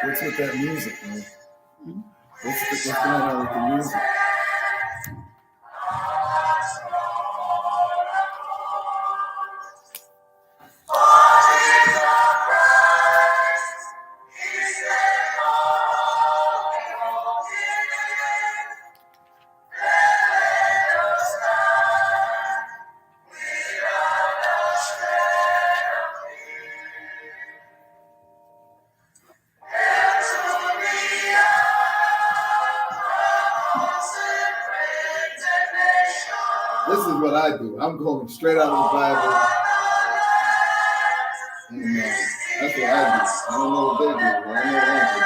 What's with that music, man? What's going on with the music? This is what I do. I'm going straight out of the Bible. And, that's what I do. I don't know what they do, but I know what I do.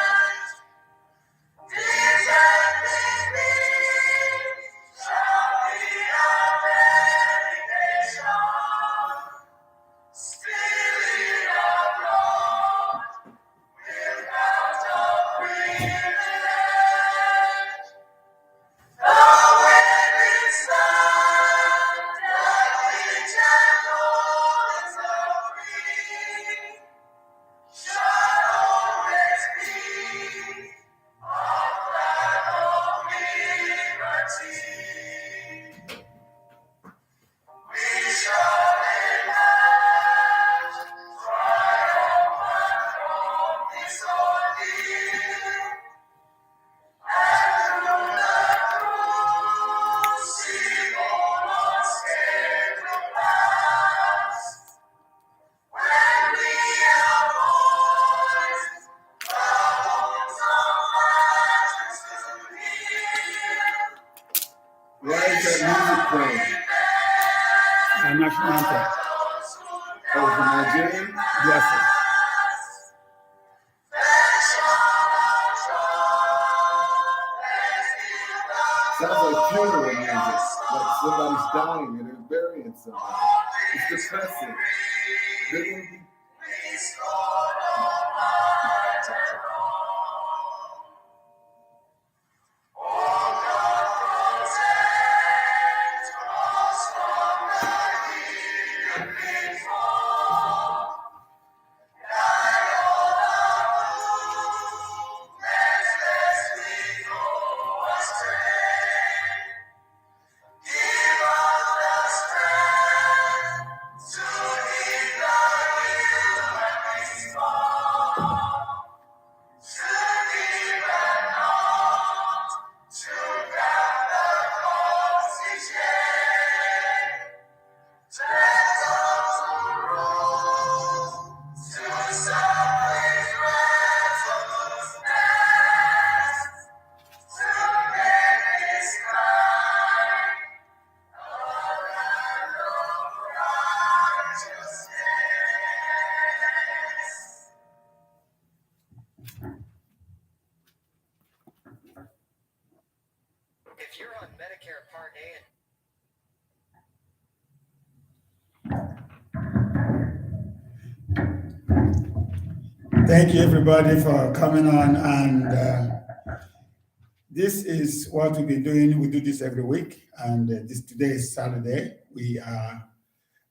Why is that music playing? Our national anthem. Oh, from Nigeria? Yes, sir. Sounds like funeral music. Like somebody's dying and they're burying somebody. It's depressing. They're gonna be... If you're on Medicare Part A. Thank you, everybody, for coming on. And this is what we've been doing. We do this every week. And today is Saturday. We are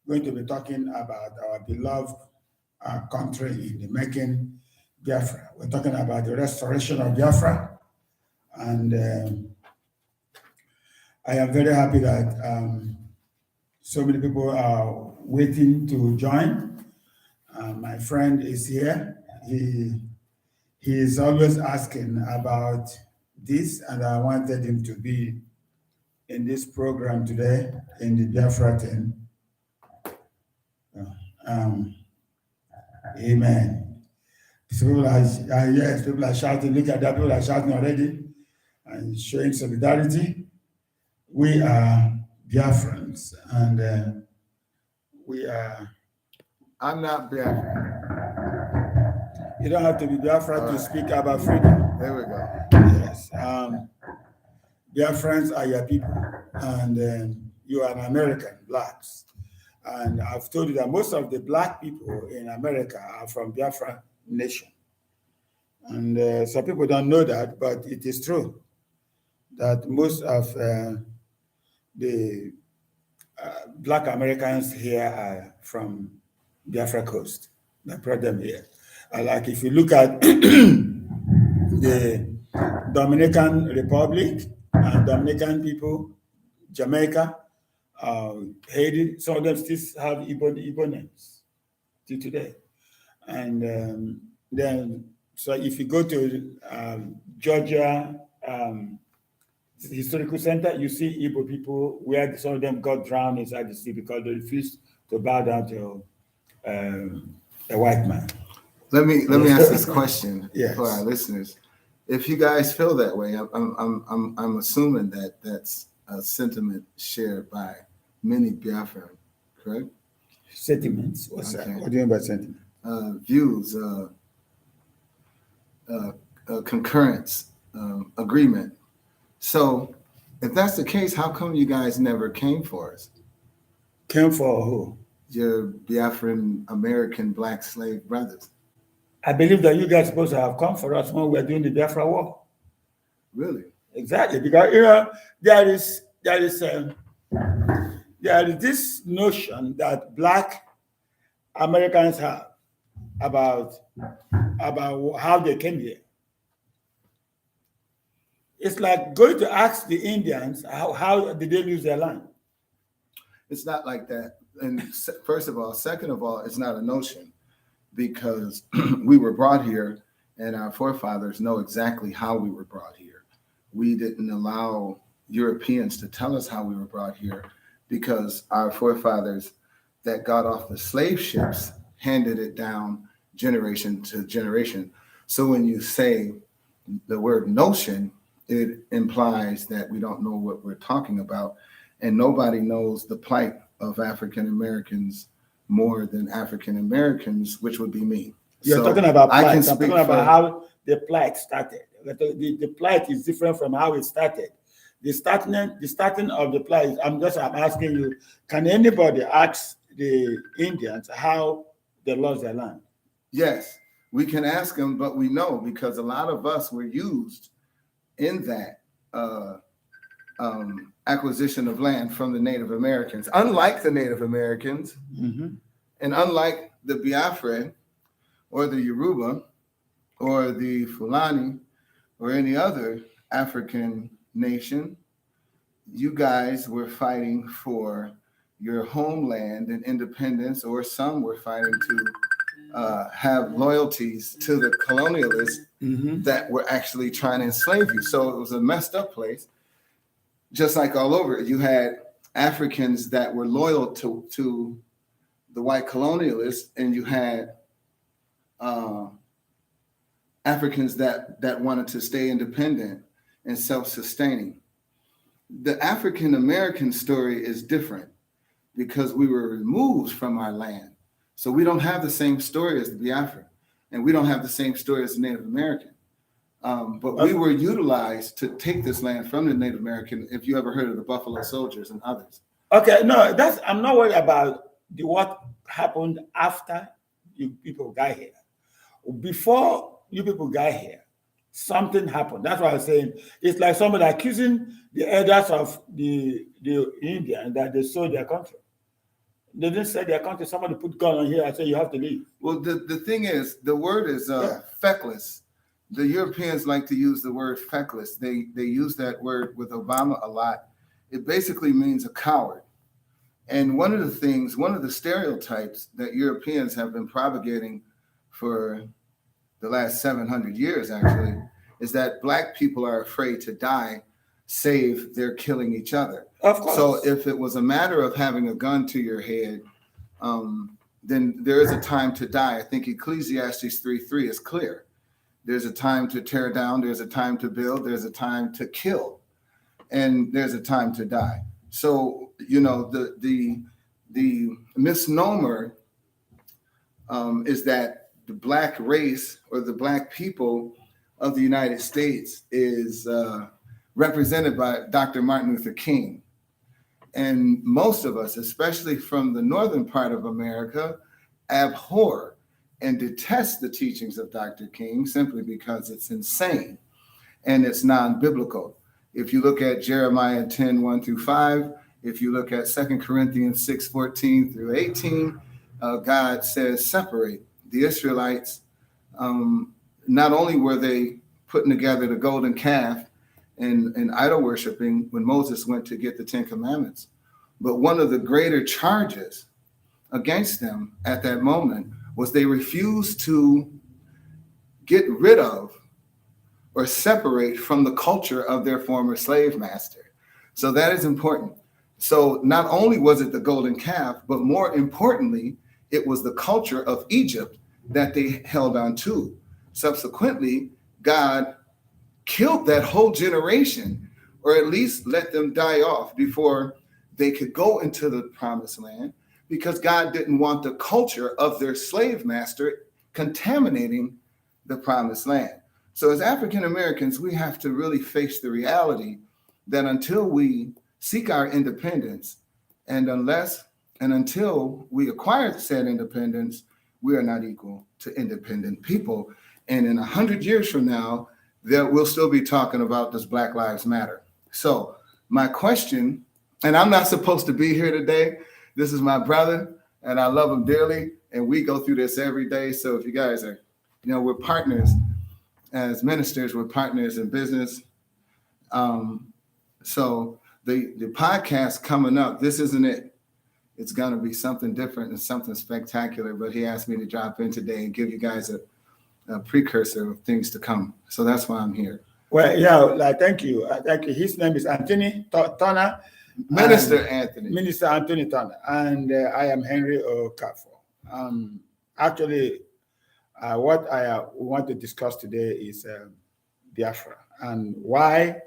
going to be talking about our beloved country in the making, Biafra. We're talking about the restoration of Biafra. And I am very happy that so many people are waiting to join. My friend is here. He is always asking about this, and I wanted him to be in this program today in the Biafra thing. Amen. So people are, yes, people are shouting. Look at that, people are shouting already and showing solidarity. We are Biafrans, and we are. I'm not Biafra. You don't have to be Biafra to speak about freedom. There we go. Yes. Biafrans are your people, and you are an American, blacks. And I've told you that most of the black people in America are from Biafra nation. And some people don't know that, but it is true that most of the black Americans here are from Biafra coast. That brought them here. Like if you look at the Dominican Republic, Dominican people, Jamaica, Haiti. Some of them still have Igbo names till today. And then, so if you go to Georgia Historical Center, you see Igbo people where some of them got drowned inside the sea because they refused to bow down to a white man. Let me ask this question Yes. for our listeners. If you guys feel that way, I'm assuming that that's a sentiment shared by many Biafran, correct? Sentiments. What's Okay. that? What do you mean by sentiment? Views, concurrence, agreement. So, if that's the case, how come you guys never came for us? Came for who? Your Biafran American black slave brothers. I believe that you guys are supposed to have come for us when we were doing the Biafra War. Really? Exactly, because there is this notion that black Americans have about how they came here. It's like going to ask the Indians how did they lose their land. It's not like that. And first of all, second of all, it's not a notion, because we were brought here and our forefathers know exactly how we were brought here. We didn't allow Europeans to tell us how we were brought here, because our forefathers that got off the slave ships handed it down generation to generation. So when you say the word notion, it implies that we don't know what we're talking about, and nobody knows the plight of African Americans more than African Americans, which would be me. You're So talking about I plight. can I'm speak talking about for- how the plight started. The plight is different from how it started. The starting of the plight, I'm asking you, can anybody ask the Indians how they lost their land? Yes, we can ask them, but we know because a lot of us were used in that acquisition of land from the Native Americans. Unlike the Native Americans, Mm-hmm. and unlike the Biafran or the Yoruba or the Fulani or any other African nation, you guys were fighting for your homeland and independence, or some were fighting to have loyalties to the colonialists Mm-hmm. that were actually trying to enslave you. So it was a messed up place. Just like all over, you had Africans that were loyal to the white colonialists, and you had Africans that wanted to stay independent and self-sustaining. The African American story is different because we were removed from our land. So we don't have the same story as the Biafran, and we don't have the same story as the Native American. But we were utilized to take this land from the Native American. If you ever heard of the Buffalo Soldiers and others. Okay, no, I'm not worried about what happened after you people got here. Before you people got here, something happened. That's why I'm saying it's like somebody accusing the elders of the Indian that they sold their country. They didn't sell their country. Somebody put gun on here and said you have to leave. Well, the thing is, the word is feckless. The Europeans like to use the word feckless. They use that word with Obama a lot. It basically means a coward. And one of the stereotypes that Europeans have been propagating for the last 700 years, actually, is that Black people are afraid to die, save they're killing each other. Of course. So if it was a matter of having a gun to your head, then there is a time to die. I think Ecclesiastes 3:3 is clear. There's a time to tear down, there's a time to build, there's a time to kill, and there's a time to die. So, the misnomer is that the Black race or the Black people of the United States is represented by Dr. Martin Luther King. And most of us, especially from the northern part of America, abhor and detest the teachings of Dr. King simply because it's insane and it's non-biblical. If you look at Jeremiah 10:1-5, if you look at 2 Corinthians 6:14-18, God says, separate the Israelites. Not only were they putting together the golden calf and idol worshiping when Moses went to get the Ten Commandments. But one of the greater charges against them at that moment was they refused to get rid of or separate from the culture of their former slave master. So that is important. So not only was it the golden calf, but more importantly, it was the culture of Egypt that they held on to. Subsequently, God killed that whole generation, or at least let them die off before they could go into the promised land, because God didn't want the culture of their slave master contaminating the promised land. So as African Americans, we have to really face the reality that until we seek our independence, and until we acquire said independence, we are not equal to independent people. And in 100 years from now, we'll still be talking about does Black Lives Matter. So my question, and I'm not supposed to be here today. This is my brother, and I love him dearly, and we go through this every day. So if you guys are, we're partners as ministers, we're partners in business. So the podcast coming up, this isn't it. It's going to be something different and something spectacular. But he asked me to drop in today and give you guys a precursor of things to come. So that's why I'm here. Well, yeah, thank you. Thank you. His name is Anthony Turner. Minister Anthony. Minister Anthony Turner. And I am Henry Okafor. Actually, what I want to discuss today is Biafra and why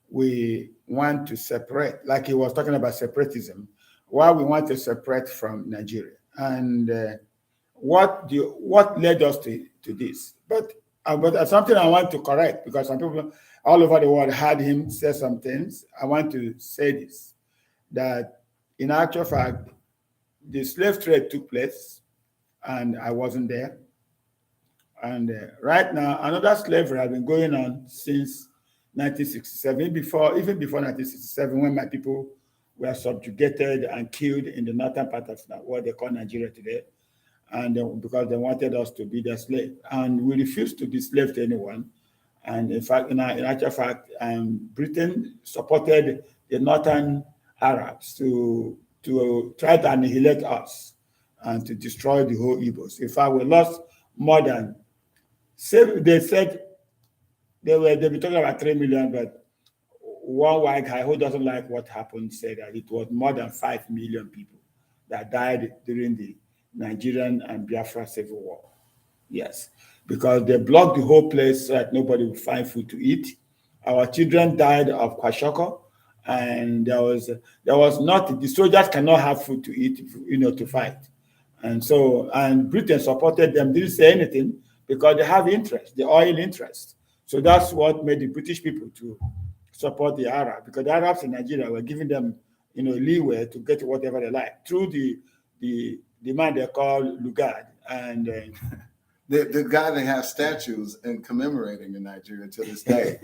we want to separate, like he was talking about separatism, why we want to separate from Nigeria, and what led us to this. But something I want to correct, because some people all over the world had him say some things. I want to say this, that in actual fact, the slave trade took place, and I wasn't there. And right now, another slavery has been going on since 1967, even before 1967, when my people were subjugated and killed in the northern part of what they call Nigeria today, and because they wanted us to be their slave. And we refused to be slave to anyone. And in fact, in actual fact, Britain supported the northern Arabs to try to annihilate us and to destroy the whole Igbos. In fact, we lost more than, they said they were talking about 3 million, but one white guy who doesn't like what happened said that it was more than 5 million people that died during the Nigerian and Biafra civil war. Yes, because they blocked the whole place so that nobody would find food to eat. Our children died of kwashiorkor, and there was not, the soldiers cannot have food to eat, to fight. And Britain supported them, didn't say anything, because they have interest, the oil interest. So that's what made the British people to support the Arabs, because the Arabs in Nigeria were giving them, leeway to get whatever they like through the man they call Lugard. And the guy they have statues and commemorating in Nigeria to this day.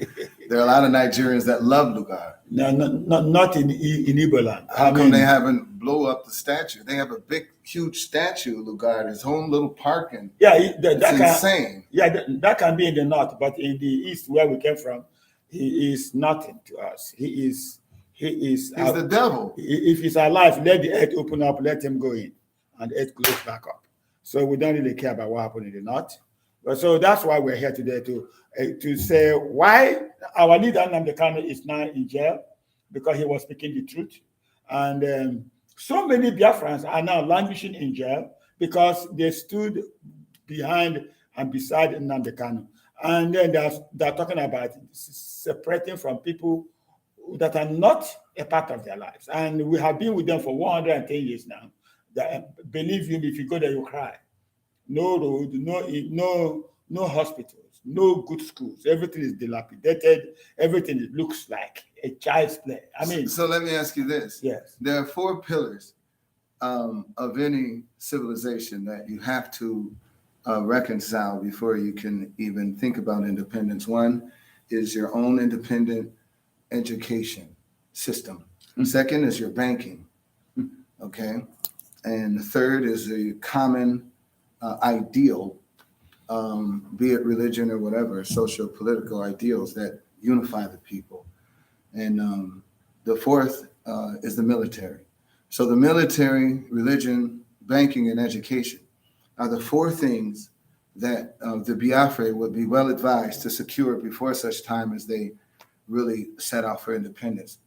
There are a lot of Nigerians that love Lugard. No, not in Igbo land. How come they haven't blow up the statue? They have a big, huge statue of Lugard, his own little park, and it's insane. That can be in the north, but in the east, where we came from, he is nothing to us. He's the devil. If he's alive, let the earth open up, let him go in, and the earth close back up. So we don't really care about what happened in the north. But so that's why we're here today to say why our leader Nnamdi Kanu is now in jail, because he was speaking the truth. And so many Biafrans are now languishing in jail because they stood behind and beside Nnamdi Kanu. And then they're talking about separating from people that are not a part of their lives. And we have been with them for 110 years now. Believe me, if you go there, you cry. No road, no hospitals, no good schools. Everything is dilapidated. Everything looks like a child's play. I mean, so let me ask you this. Yes. There are 4 pillars of any civilization that you have to reconcile before you can even think about independence. One is your own independent education system. Mm-hmm. Second is your banking. Okay. And the third is a common ideal be it religion or whatever, social, political ideals that unify the people. And the fourth is the military. So the military, religion, banking, and education are the four things that the Biafra would be well advised to secure before such time as they really set out for independence.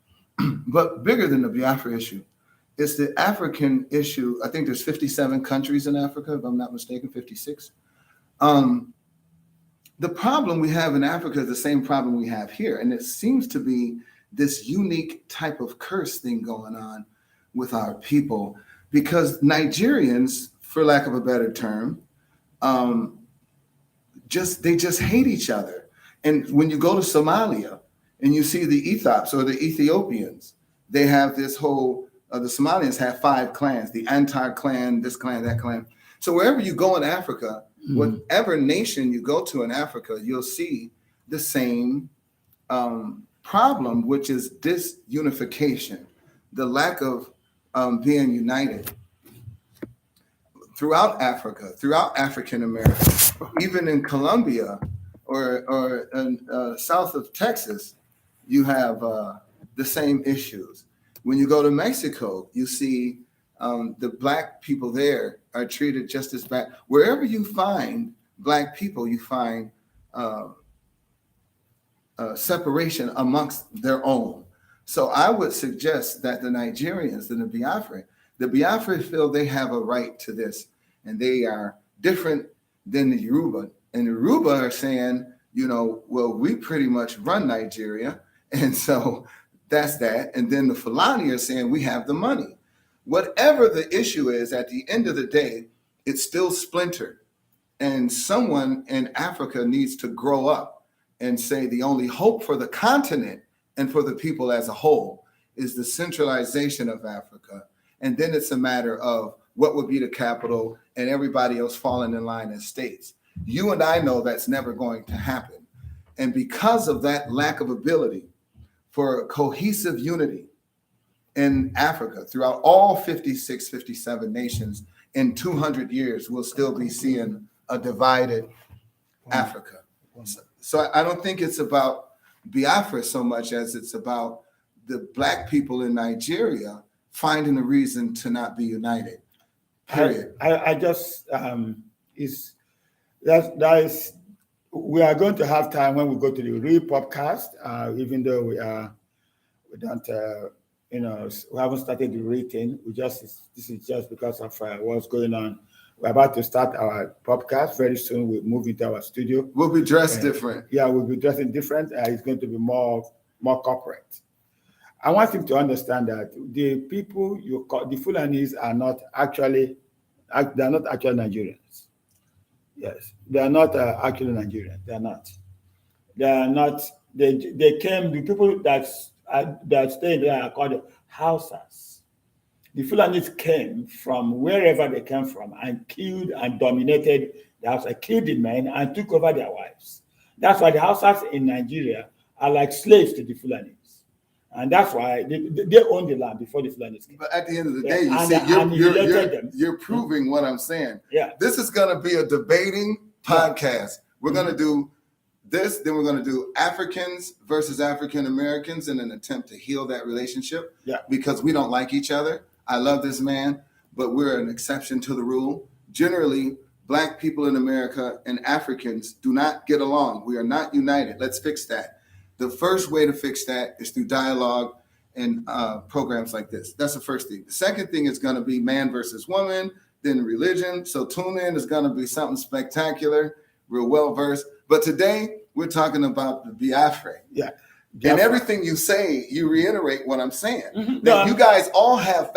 But bigger than the Biafra issue, it's the African issue. I think there's 57 countries in Africa, if I'm not mistaken, 56. The problem we have in Africa is the same problem we have here. And it seems to be this unique type of curse thing going on with our people, because Nigerians, for lack of a better term, they just hate each other. And when you go to Somalia and you see the Ethiops or the Ethiopians, they have this whole, the Somalians have 5 clans, the Antar clan, this clan, that clan. So wherever you go in Africa, whatever nation you go to in Africa, you'll see the same problem, which is disunification, the lack of being united throughout Africa, throughout African America, even in Colombia or in, south of Texas, you have the same issues. When you go to Mexico, you see the Black people there are treated just as bad. Wherever you find Black people, you find separation amongst their own. So I would suggest that the Nigerians and the Biafra feel they have a right to this, and they are different than the Yoruba. And the Yoruba are saying, well, we pretty much run Nigeria, and so that's that. And then the Fulani are saying we have the money. Whatever the issue is, at the end of the day, it's still splintered. And someone in Africa needs to grow up and say the only hope for the continent and for the people as a whole is the centralization of Africa. And then it's a matter of what would be the capital and everybody else falling in line as states. You and I know that's never going to happen. And because of that lack of ability for cohesive unity in Africa, throughout all 56, 57 nations, in 200 years, we'll still be seeing a divided Africa. So I don't think it's about Biafra so much as it's about the Black people in Nigeria finding a reason to not be united. Period. I just we are going to have time when we go to the real podcast, even though we don't we haven't started the rating. This is just because of what's going on. We're about to start our podcast very soon. We'll move into our studio. We'll be dressed different. Yeah, we'll be dressing different. It's going to be more corporate. I want him to understand that the people you call the Fulanis are not actually Nigerians. Yes, they are not actually Nigerians. They are not. They are not. They came. The people that stay there are called Hausas. The Fulanis came from wherever they came from and killed and dominated the Hausa, killed the men and took over their wives. That's why the Hausas in Nigeria are like slaves to the Fulanis. And that's why they own the land before the Fulanis came. But at the end of the day, you're proving what I'm saying. Yeah. This is going to be a debating podcast. We're going to do this, then we're going to do Africans versus African Americans in an attempt to heal that relationship. Yeah. Because we don't like each other. I love this man, but we're an exception to the rule. Generally, Black people in America and Africans do not get along. We are not united. Let's fix that. The first way to fix that is through dialogue and programs like this. That's the first thing. The second thing is going to be man versus woman, then religion. So tune in. It's going to be something spectacular. We're well-versed. But today, we're talking about the Biafra. Yeah. And everything you say, you reiterate what I'm saying. Mm-hmm. That you guys all have,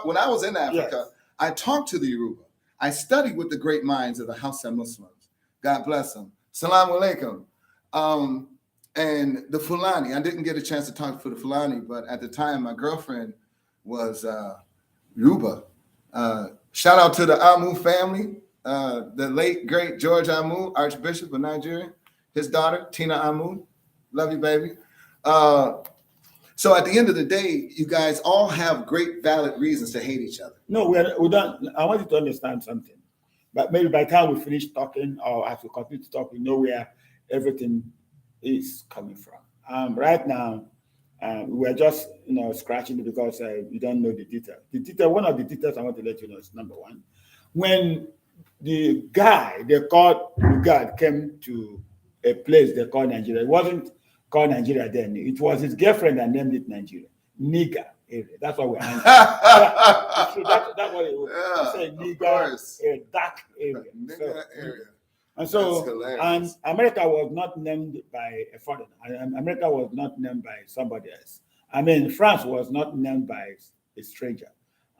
when I was in Africa, Yes. I talked to the Yoruba. I studied with the great minds of the Hausa Muslims. God bless them. Salaam alaikum. And the Fulani, I didn't get a chance to talk to the Fulani, but at the time, my girlfriend was Yoruba. Shout out to the Amu family, the late, great George Amu, Archbishop of Nigeria, his daughter, Tina Amu. Love you, baby. So at the end of the day, you guys all have great, valid reasons to hate each other. No, we don't. I want you to understand something. But maybe by the time we finish talking, or as we continue to talk, we know where everything is coming from. Right now, we're just scratching it because we don't know the detail. One of the details I want to let you know is number one, when the guy they called Lugard came to a place they called Nigeria. It wasn't called Nigeria then. It was his girlfriend that named it Nigeria. Nigger area. That's what we're angry. That's what it was. Yeah, Say of nigger, course. a dark area. Nigger area. And That's so, hilarious. and America was not named by a foreigner. America was not named by somebody else. I mean, France was not named by a stranger.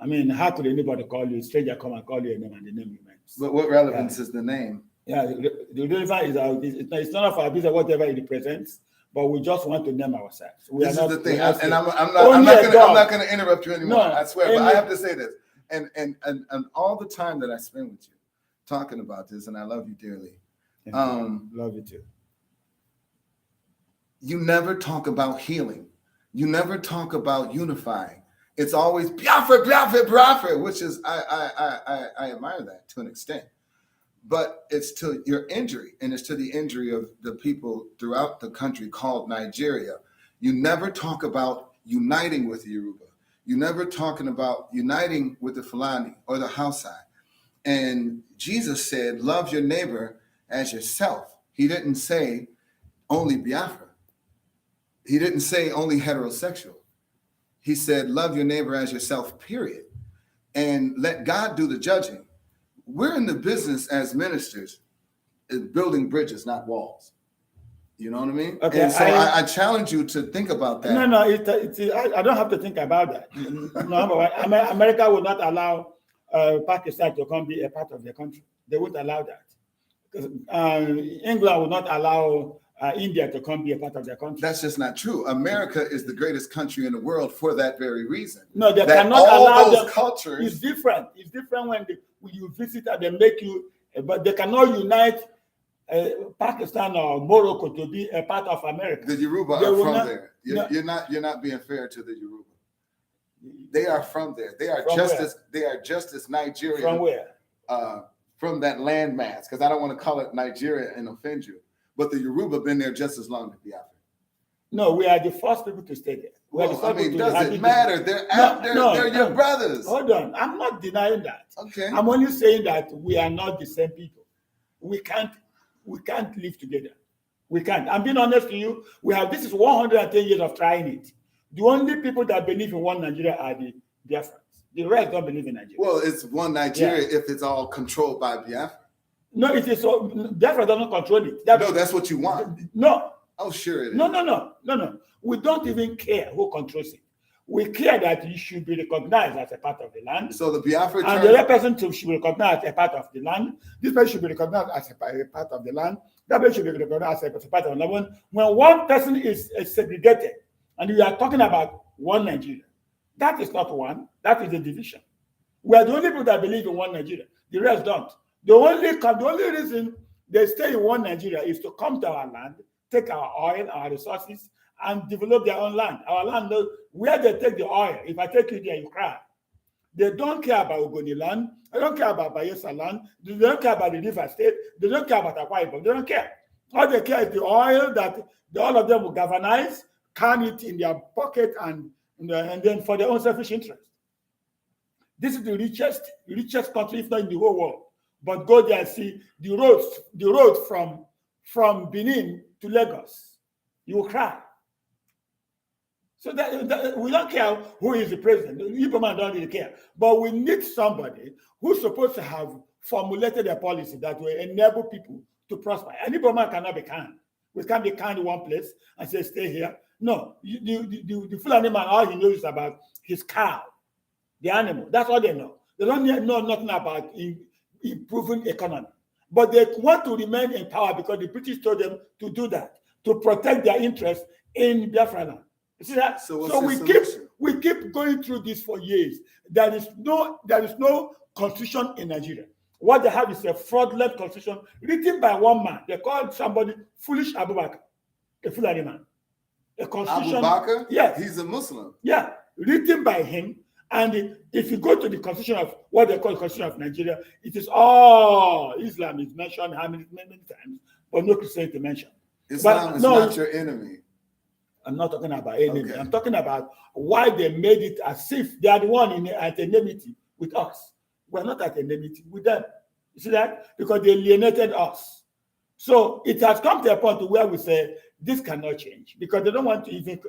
I mean, how could anybody call you a stranger, come and call you a name and the name you meant? But what relevance is the name? Yeah, the relevance is it's none of our business, whatever it represents, but we just want to name ourselves. This is the thing, and I'm not going to interrupt you anymore. No, I swear, but I have to say this, and all the time that I spend with you talking about this, and I love you dearly. Love you too. You never talk about healing. You never talk about unifying. It's always Biafra, Biafra, Biafra, which is I admire that to an extent. But it's to your injury, and it's to the injury of the people throughout the country called Nigeria. You never talk about uniting with the Yoruba. You never talking about uniting with the Fulani or the Hausa. And Jesus said, love your neighbor as yourself. He didn't say only Biafra. He didn't say only heterosexual. He said, love your neighbor as yourself, period. And let God do the judging. We're in the business as ministers of building bridges, not walls. You know what I mean? Okay, and so I challenge you to think about that. No, I don't have to think about that. Number one, America will not allow Pakistan to come be a part of their country. They won't allow that. Because England will not allow India to come be a part of their country. That's just not true. America is the greatest country in the world for that very reason. No, they that cannot all allow those them. cultures. It's different. It's different when you visit and they make you, but they cannot unite Pakistan or Morocco to be a part of America. The Yoruba are from there. You're not being fair to the Yoruba. They are from there. They are just as Nigerian. From where? From that landmass, because I don't want to call it Nigeria and offend you. But the Yoruba been there just as long as Biafra. No, we are the first people to stay there. Well, I mean, does it matter? They're your brothers. Hold on. I'm not denying that. Okay. I'm only saying that we are not the same people. We can't live together. We can't. I'm being honest to you. This is 110 years of trying it. The only people that believe in one Nigeria are the Biafrans. The rest don't believe in Nigeria. Well, it's one Nigeria if it's all controlled by Biafra. No, it is so. Biafra doesn't control it. No, that's what you want. No. Oh, sure it is. No. We don't even care who controls it. We care that it should be recognized as a part of the land. So the Biafra and the other person should be recognized as a part of the land. This person should be recognized as a part of the land. That person should be recognized as a part of the land. When one person is segregated, and we are talking about one Nigeria, that is not one. That is a division. We are the only people that believe in one Nigeria. The rest don't. The only reason they stay in one Nigeria is to come to our land, take our oil, our resources, and develop their own land. Our land, where they take the oil, if I take you there, you cry. They don't care about Ogoni land. They don't care about Bayelsa land. They don't care about the River State. They don't care about Akwa Ibom. They don't care. All they care is the oil that all of them will galvanize, can it in their pocket, and then for their own selfish interest. This is the richest country, if not in the whole world. But go there and see the road from Benin to Lagos. You will cry. So that we don't care who is the president. The Igbo man don't really care. But we need somebody who's supposed to have formulated a policy that will enable people to prosper. An Igbo man cannot be kind. We can't be kind in one place and say, stay here. No, the Fulani man, all he knows is about his cow, the animal. That's all they know. They don't know nothing about improving economy. But they want to remain in power because the British told them to do that, to protect their interests in Biafra land. You see that? So we keep going through this for years. There is no constitution in Nigeria. What they have is a fraudulent constitution written by one man. They call somebody Foolish Abubakar, a Fulani man. A constitution. Abubakar? Yes. He's a Muslim. Yeah, written by him, And if you go to the constitution of what they call the constitution of Nigeria, it is all Islam is mentioned how many times, but no Christianity mentioned. Islam But is no, not your enemy. I'm not talking about enemy. Okay. I'm talking about why they made it as if they are the one at enmity with us. We're not at enmity with them. You see that? Because they alienated us. So it has come to a point where we say this cannot change because they don't want to even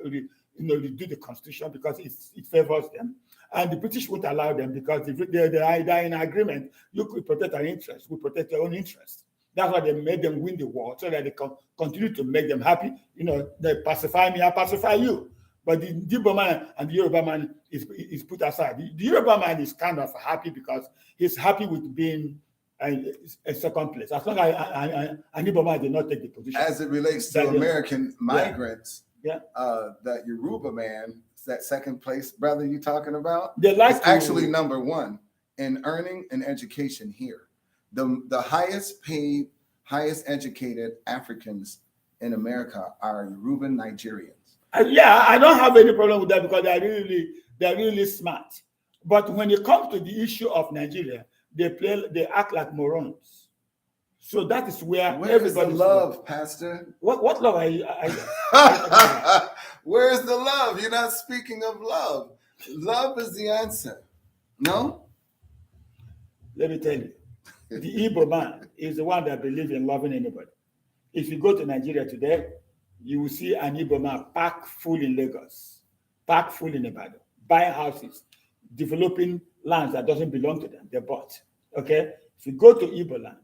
redo the constitution because it favors them. And the British won't allow them because if they're in agreement, you could protect our interests, we protect your own interests. That's why they made them win the war so that they can continue to make them happy. They pacify me, I pacify you. But the Igbo man and the Yoruba man is put aside. The Yoruba man is kind of happy because he's happy with being a second place. As long as an Igbo man did not take the position. As it relates to American migrants, that Yoruba man, that second place brother you talking about, is actually number one in earning and education here. The highest paid, highest educated Africans in America are Yoruba Nigerians. I don't have any problem with that because they're really smart. But when it comes to the issue of Nigeria, they act like morons. So that is where everybody's love, Pastor. What love are you? Where's the love? You're not speaking of love. Love is the answer. No? Let me tell you. The Igbo man is the one that believes in loving anybody. If you go to Nigeria today, you will see an Igbo man packed full in Lagos, packed full in Ibadan, buying houses, developing lands that doesn't belong to them. They bought. Okay? If you go to Igbo land,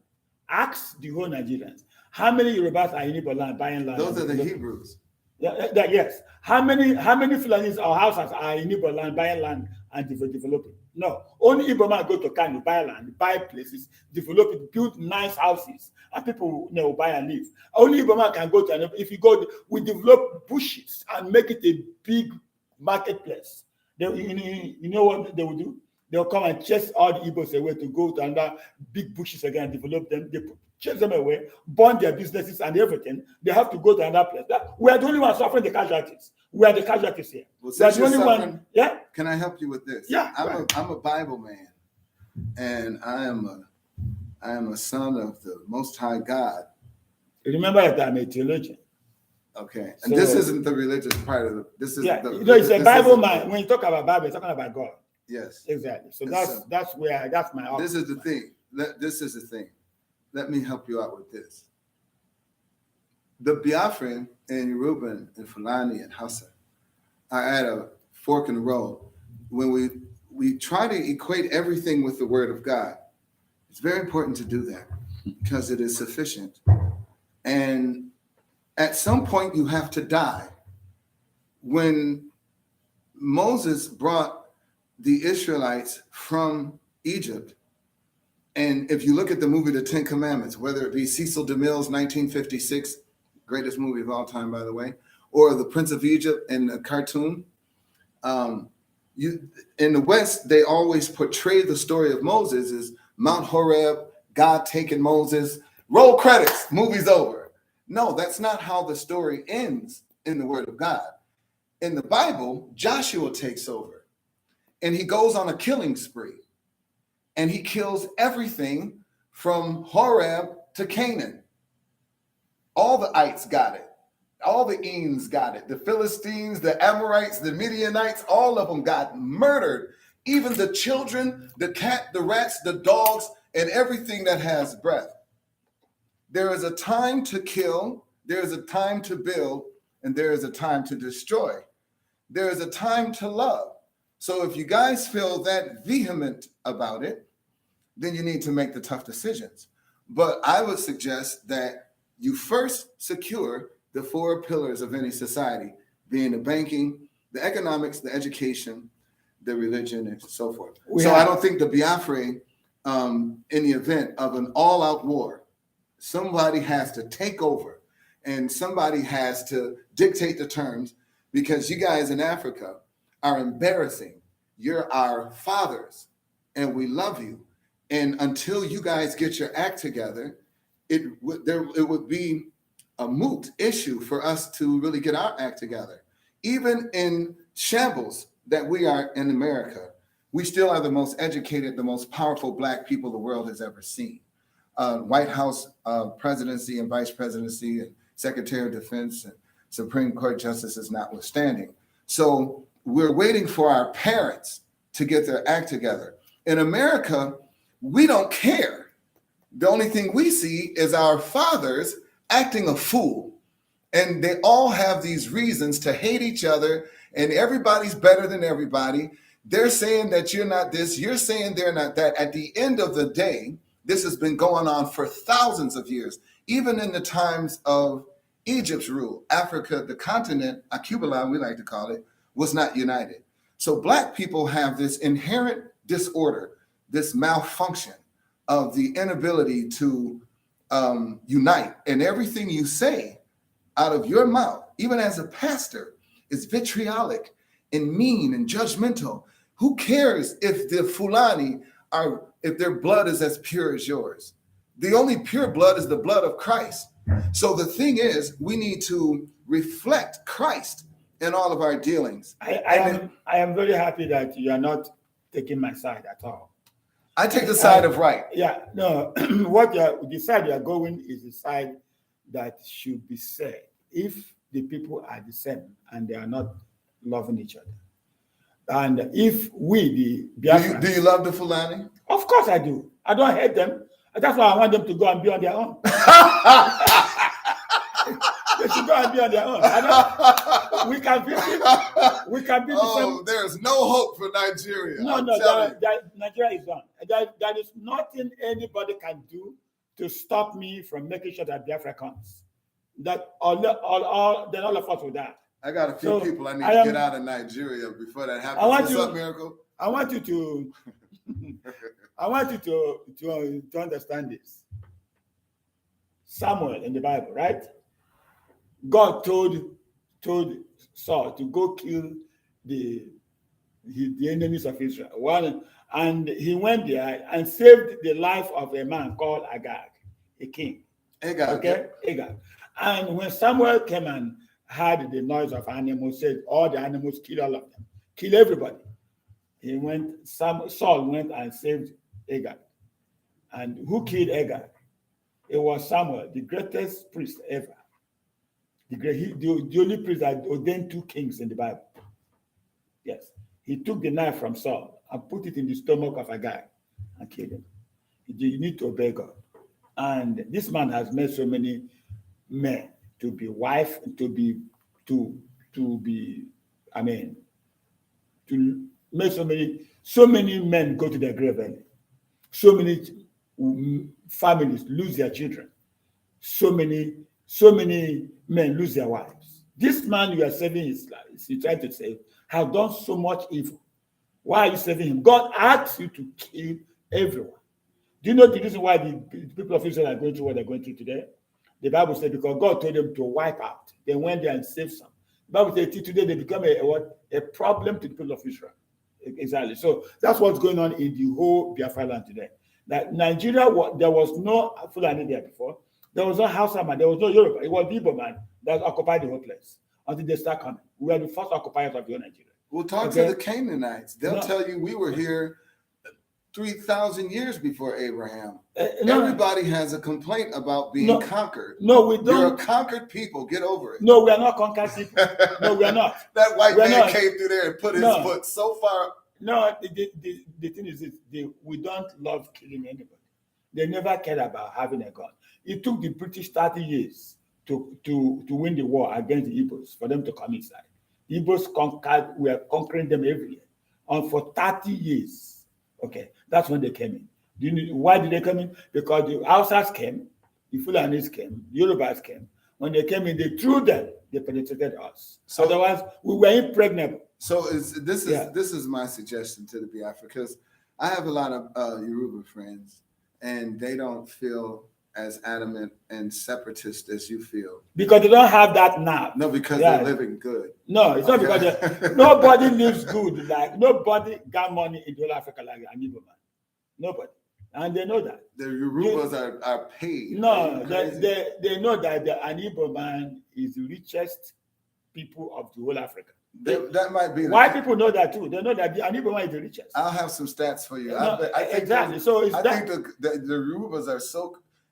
ask the whole Nigerians, how many Yorubas are in Igbo land buying land? Those are the Hebrews. Yes. How many Fulanis or houses are in Igbo land buying land and developing? No. Only Igbo man go to Kano, buy land, buy places, develop it, build nice houses, and people buy and live. Only Igbo man can go to, if you go, we develop bushes and make it a big marketplace. You know what they will do? They'll come and chase all the Igbos away to go to another big bushes again, develop them. They chase them away, burn their businesses and everything. They have to go to another place. We are the only ones suffering the casualties. We are the casualties here. Well, we are the only one. Yeah. Can I help you with this? Yeah. I'm a Bible man, and I am a son of the Most High God. Remember that I'm a theologian. Okay, and this isn't the religious part of it. This is it's a Bible man. When you talk about Bible, you're talking about God. Yes, exactly. So that's my office. This is the thing. This is the thing. Let me help you out with this. The Biafran and Yoruban and Fulani and Hausa are at a fork in the road. When we try to equate everything with the Word of God, it's very important to do that because it is sufficient. And at some point, you have to die. When Moses brought the Israelites from Egypt, and if you look at the movie The Ten Commandments, whether it be Cecil DeMille's 1956, greatest movie of all time, by the way, or The Prince of Egypt in a cartoon, in the West, they always portray the story of Moses as Mount Horeb, God taking Moses, roll credits, movie's over. No, that's not how the story ends in the Word of God. In the Bible, Joshua takes over, and he goes on a killing spree, and he kills everything from Horeb to Canaan. All the ites got it. All the Eames got it. The Philistines, the Amorites, the Midianites, all of them got murdered. Even the children, the cat, the rats, the dogs, and everything that has breath. There is a time to kill, there is a time to build, and there is a time to destroy. There is a time to love. So if you guys feel that vehement about it, then you need to make the tough decisions. But I would suggest that you first secure the four pillars of any society, being the banking, the economics, the education, the religion, and so forth. I don't think the Biafra, in the event of an all-out war, somebody has to take over and somebody has to dictate the terms, because you guys in Africa are embarrassing. You're our fathers and we love you. And until you guys get your act together, it would be a moot issue for us to really get our act together. Even in shambles that we are in America, we still are the most educated, the most powerful Black people the world has ever seen. White House presidency and vice presidency and Secretary of Defense and Supreme Court justices notwithstanding. So we're waiting for our parents to get their act together. In America, we don't care. The only thing we see is our fathers acting a fool. And they all have these reasons to hate each other, and everybody's better than everybody. They're saying that you're not this, you're saying they're not that. At the end of the day, this has been going on for thousands of years. Even in the times of Egypt's rule, Africa, the continent, Akubalan, we like to call it, was not united. So Black people have this inherent disorder, this malfunction of the inability to unite. And everything you say out of your mouth, even as a pastor, is vitriolic and mean and judgmental. Who cares if the Fulani if their blood is as pure as yours? The only pure blood is the blood of Christ. So the thing is, we need to reflect Christ in all of our dealings. I am very happy that you are not taking my side at all. I take the side of right. Yeah, no, the side you are going is the side that should be said if the people are the same and they are not loving each other. And if we, the Biafrans, do you love the Fulani? Of course I do. I don't hate them. That's why I want them to go and be on their own. They should go and be on their own. We can be the same. There's no hope for Nigeria. No, Nigeria is gone. There is nothing anybody can do to stop me from making sure that Biafra comes. That all of us will die. I got a few people I need to get out of Nigeria before that happens. What's up, Miracle? I want you to to understand this. Samuel in the Bible, right? God told Saul to go kill the enemies of Israel. And he went there and saved the life of a man called Agag, a king. Agag. Okay, Agag. And when Samuel came and heard the noise of animals, said all the animals, kill all of them, kill everybody. Saul went and saved Agag. And who killed Agag? It was Samuel, the greatest priest ever. The only priest that ordained 2 kings in the Bible. Yes. He took the knife from Saul and put it in the stomach of Agag and killed him. You need to obey God. And this man has made so many men to be make so many men go to their grave early. So many families lose their children. So many men lose their wives. This man you are saving his life, you try to save, has done so much evil. Why are you saving him? God asks you to kill everyone. Do you know the reason why the people of Israel are going through what they're going through today? The Bible said because God told them to wipe out. They went there and saved some. The Bible said today they become a problem to the people of Israel. Exactly. So that's what's going on in the whole Biafra land today. That Nigeria, there was no Fulani there before. There was no Hausa man. There was no Yoruba. It was the Igbo man that occupied the whole place until they start coming. We are the first occupiers of your Nigeria. We'll talk to the Canaanites. They'll tell you we were here 3,000 years before Abraham. Everybody has a complaint about being conquered. No, we don't. You're a conquered people. Get over it. No, we are not conquered people. No, we are not. That white man came through there and put his foot so far. No, the thing is this, we don't love killing anybody. They never cared about having a gun. It took the British 30 years to win the war against the Igbos, for them to come inside. The Igbos we are conquering them every year. And for 30 years, okay, that's when they came in. Why did they come in? Because the Hausas came, the Fulanis came, the Yorubas came. When they came in, they threw them, they penetrated us. So, otherwise, we were impregnable. So this is my suggestion to the Biafra, because I have a lot of Yoruba friends, and they don't feel as adamant and separatist as you feel. Because they don't have that now. No, because they're living good. No, it's not because nobody lives good. Like nobody got money in whole Africa like an Igbo man. Nobody. And they know that. The Yorubas are paid. No, they know that an Igbo man is the richest people of the whole Africa. That might be. White people know that too. They know that an Igbo man is the richest. I'll have some stats for you. No, I think exactly. So it's I that. think the Yorubas are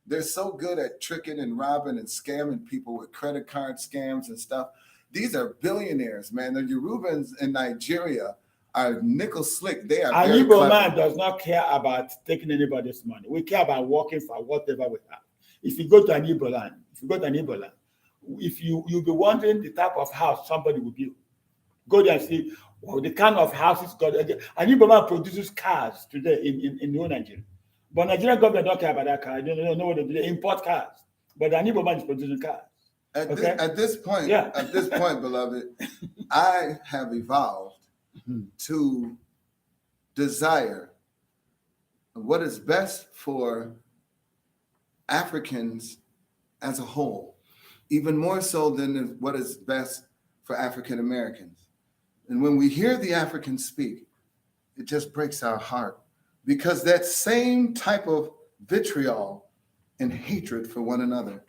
they're so good at tricking and robbing and scamming people with credit card scams and stuff. These are billionaires, man. The Yorubans in Nigeria are nickel slick. They are An very Igbo clever. man does not care about taking anybody's money. We care about working for whatever we have. If you go to an Igbo land, if you'll be wondering the type of house somebody will build. Go there and see the kind of houses got. An Igbo man produces cars today in New Nigeria. But Nigerian government don't care about that car. They don't know what they do. They import cars. But an Igbo man is producing cars. At this point, beloved, I have evolved to desire what is best for Africans as a whole, even more so than what is best for African Americans. And when we hear the Africans speak, it just breaks our heart, because that same type of vitriol and hatred for one another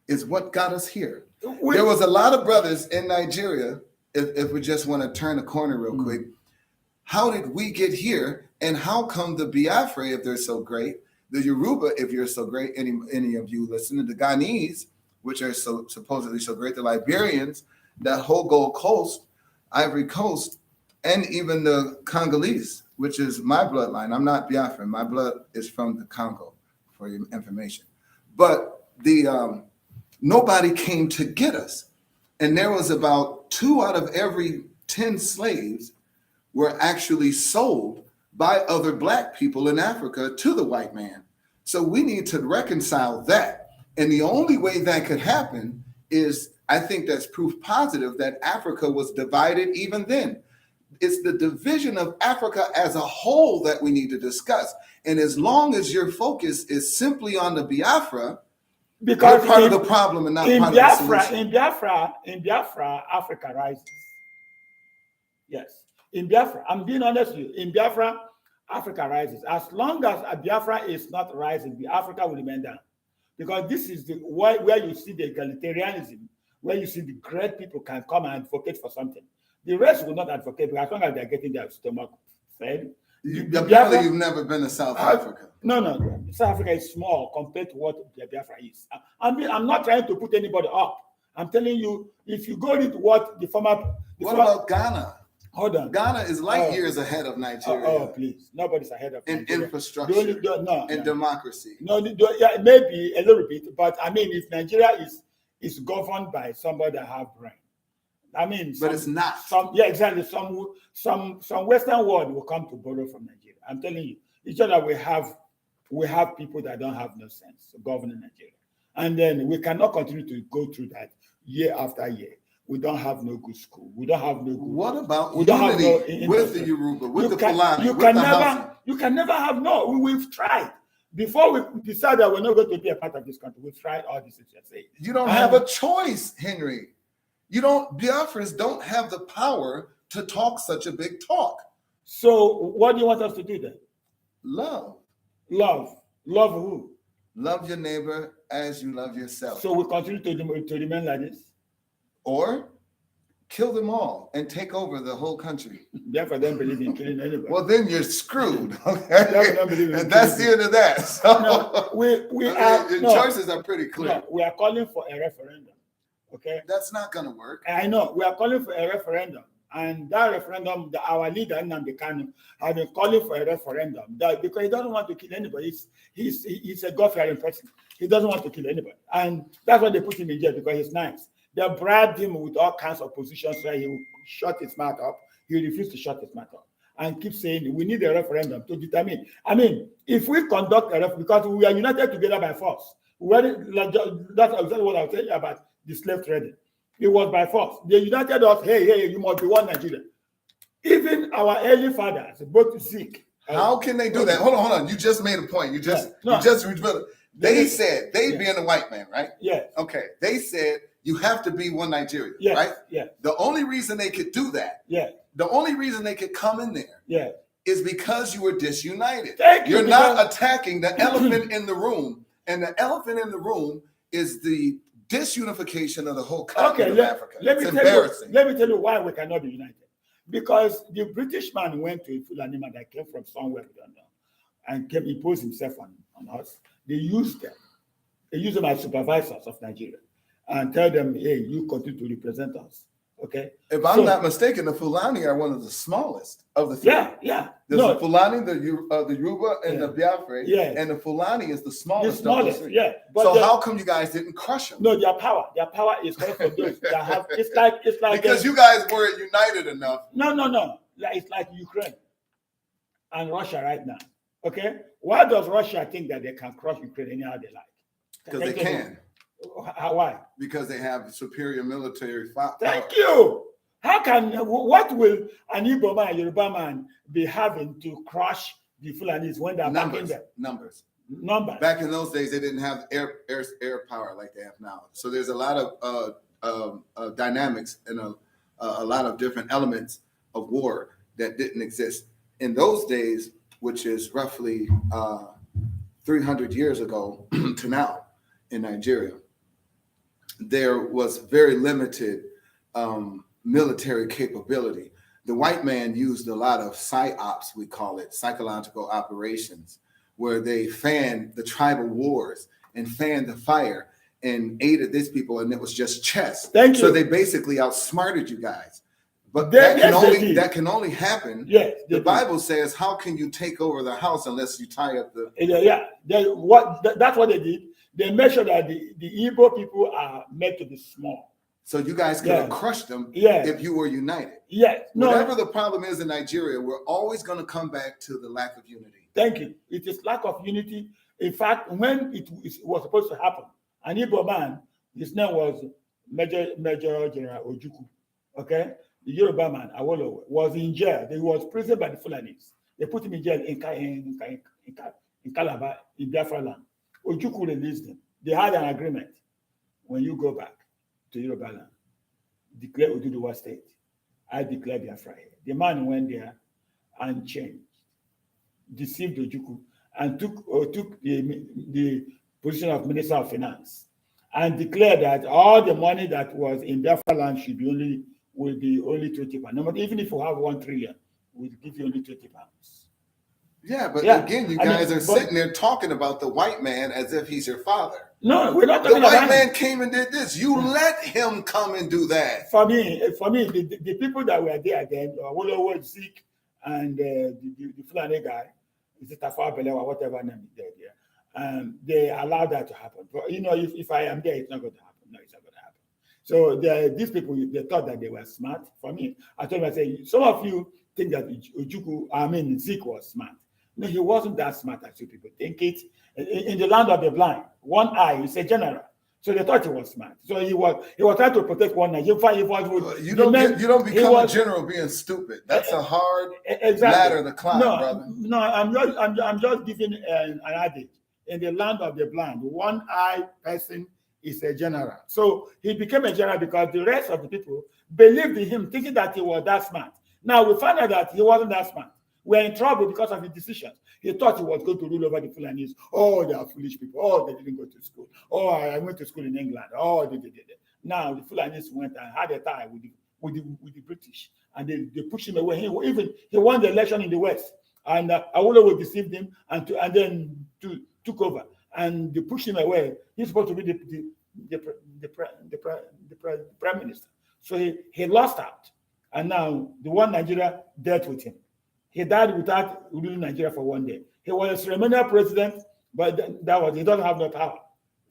is what got us here. There was a lot of brothers in Nigeria, if we just want to turn a corner real quick. How did we get here? And how come the Biafra, if they're so great, the Yoruba, if you're so great, any of you listening, the Ghanese, which are so supposedly so great, the Liberians, that whole Gold Coast, Ivory Coast, and even the Congolese, which is my bloodline. I'm not Biafran. My blood is from the Congo, for your information. But the nobody came to get us. And there was about 2 out of every 10 slaves were actually sold by other Black people in Africa to the white man. So we need to reconcile that. And the only way that could happen is, I think that's proof positive that Africa was divided even then. It's the division of Africa as a whole that we need to discuss. And as long as your focus is simply on the Biafra, because you're part of the problem and not part of the solution. In Biafra, Africa rises. Yes. In Biafra, I'm being honest with you. In Biafra, Africa rises. As long as Biafra is not rising, Africa will remain down. Because this is where you see the egalitarianism, where you see the great people can come and advocate for something. The rest will not advocate, as long as they're getting their stomach fed. Apparently, you've never been to South Africa. No. South Africa is small compared to what Biafra is. I'm not trying to put anybody up. I'm telling you, if you go into what the former... What about Ghana? Hold on. Ghana is light years ahead of Nigeria. Oh, please. Nobody's ahead of Nigeria. In infrastructure and democracy. No, yeah, maybe a little bit. But I mean, if Nigeria is governed by somebody that have brain, I mean, but it's not. Exactly. Some Western world will come to borrow from Nigeria. I'm telling you, it's just that we have people that don't have no sense governing Nigeria, and then we cannot continue to go through that year after year. We don't have no good school. We don't have no good. What about unity with the Yoruba, with the Fulani, with the Hausa? You can never have no. We've tried. Before we decided that we're not going to be a part of this country, we've tried all these things. You don't have a choice, Henry. Biafrans don't have the power to talk such a big talk. So what do you want us to do then? Love. Love who? Love your neighbor as you love yourself. So we continue to remain like this? Or kill them all and take over the whole country. Therefore, don't believe in killing anybody. Well, then you're screwed. Okay, and that's the end of that. So no, choices are pretty clear. No, we are calling for a referendum. Okay, that's not going to work. I know we are calling for a referendum, and that referendum, our leader Nnamdi Kanu has been calling for a referendum because he doesn't want to kill anybody. He's a God-fearing person. He doesn't want to kill anybody, and that's why they put him in jail, because he's nice. They bribed him with all kinds of positions where he would shut his mouth up. He refused to shut his mouth up and keep saying we need a referendum to determine. I mean, if we conduct a referendum, because we are united together by force. That's what I was saying about the slave trading. It was by force. They united us. Hey, you must be one Nigeria. Even our early fathers, both Sikh. How can they do that? Hold on. You just made a point. You just revealed it. They said, being a white man, right? Yeah. Okay. They said, you have to be one Nigeria, yes, right? Yeah. The only reason they could do that, the only reason they could come in there, is because you were disunited. You're not attacking the elephant in the room, and the elephant in the room is the disunification of the whole Okay, continent of Africa. let me It's tell you. embarrassing. Let me tell you why we cannot be united. Because the British man went to a Fulani man that came from somewhere we don't know, and came imposed himself on us. They used them. They use them as supervisors of Nigeria and tell them, hey, you continue to represent us. Okay? If I'm not mistaken, the Fulani are one of the smallest of the three. Yeah. There's the Fulani, the Yoruba, and the Biafra. Yeah. And the Fulani is the smallest. Of the three. Yeah. But so how come you guys didn't crush them? No, their power is coming from those that have. It's like because you guys weren't united enough. No. It's like Ukraine and Russia right now. Okay, why does Russia think that they can crush Ukraine anyhow they like? Because they can. Why? Because they have superior military power. Thank you. What will an Igbo man, Yoruba man be having to crush the Fulanis when they're backing them? Numbers. Back in those days, they didn't have air power like they have now. So there's a lot of dynamics and a lot of different elements of war that didn't exist in those days, which is roughly 300 years ago to now in Nigeria. There was very limited military capability. The white man used a lot of psyops, we call it, psychological operations, where they fanned the tribal wars and fanned the fire and aided these people, and it was just chess. Thank you. So they basically outsmarted you guys. But that can only happen. Yes, the Bible says, "How can you take over the house unless you tie up the?" That's what they did. They made sure that the Igbo people are made to be small. So you guys could have crushed them if you were united. Yes. Whatever the problem is in Nigeria, we're always going to come back to the lack of unity. Thank you. It is lack of unity. In fact, when it was supposed to happen, an Igbo man, his name was Major General Ojukwu. Okay. The Yoruba man, Awolowo, was in jail. He was imprisoned by the Fulanis. They put him in jail in Calabar, in Biafra land. Ojukwu released him. They had an agreement. When you go back to Yoruba land, declare Oduduwa state. I declare Biafra here. The man went there and changed, deceived Ojukwu, and took the position of Minister of Finance, and declared that all the money that was in Biafra land will be only 20 pounds. No, even if you have 1 trillion, we'll give you only 20 pounds. Yeah, but again, you guys are sitting there talking about the white man as if he's your father. No, we're not talking about the white man came and did this. You let him come and do that. For me, the people that were there then, Awolowo, Zeke, and the Fulani guy, is it Tafawa Balewa or whatever name is there, they allowed that to happen. But if I am there, it's not going to happen. No, it's not going to happen. So these people, they thought that they were smart. For me, I told them, I say, some of you think that Zeke was smart. No, he wasn't that smart as you people think it. In the land of the blind, one eye is a general. So they thought he was smart. So he was trying to protect one eye. You don't become a general being stupid. That's a hard ladder to climb, brother. No, I'm just giving an adage. In the land of the blind, one eye person is a general. So he became a general because the rest of the people believed in him, thinking that he was that smart. Now we found out that he wasn't that smart. We're in trouble because of his decisions. He thought he was going to rule over the Fulanis. Oh, they are foolish people. Oh, they didn't go to school. Oh, I went to school in England. Oh, they did. Now the Fulanis went and had a tie with the British, and they pushed him away. He won the election in the West, and Awolowo deceived him and then took over, and they pushed him away. He's supposed to be the prime minister. So he lost out, and now the one Nigeria dealt with him. He died without ruling Nigeria for 1 day. He was a ceremonial president, but he doesn't have no power.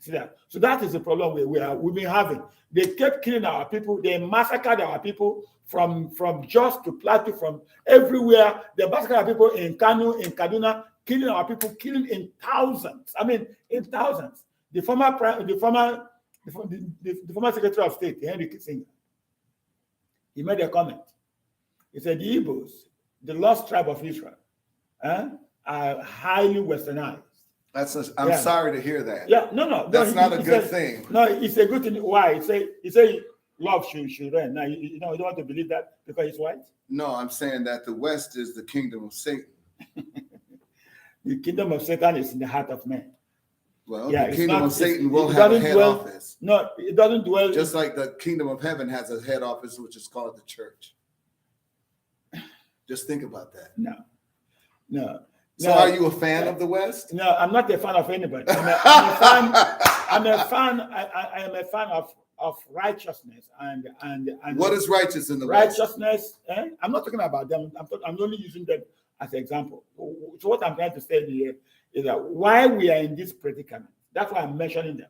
See that? So that is the problem we've been having. They kept killing our people. They massacred our people from Jos to Plateau, from everywhere. They massacred our people in Kano, in Kaduna, killing our people, killing in thousands. In thousands. The former Secretary of State, Henry Kissinger, he made a comment. He said the Igbos, the lost tribe of Israel, are highly westernized. I'm sorry to hear that. Yeah, no. That's not a good thing. No, it's a good thing. Why? He say love should reign. Now you don't want to believe that because he's white. No, I'm saying that the West is the kingdom of Satan. The kingdom of Satan is in the heart of man. Well, Yeah, the it's kingdom not- of Satan it will have a doesn't head dwell- office, No, it doesn't dwell. just like the kingdom of heaven has a head office, which is called the church. Just think about that. No. So, are you a fan of the West? No, I'm not a fan of anybody. I'm a fan. I'm a fan. I am a fan of righteousness and What is righteous in the West? righteousness. I'm not talking about them. I'm only using them as an example. So what I'm trying to say here is that why we are in this predicament. That's why I'm mentioning them.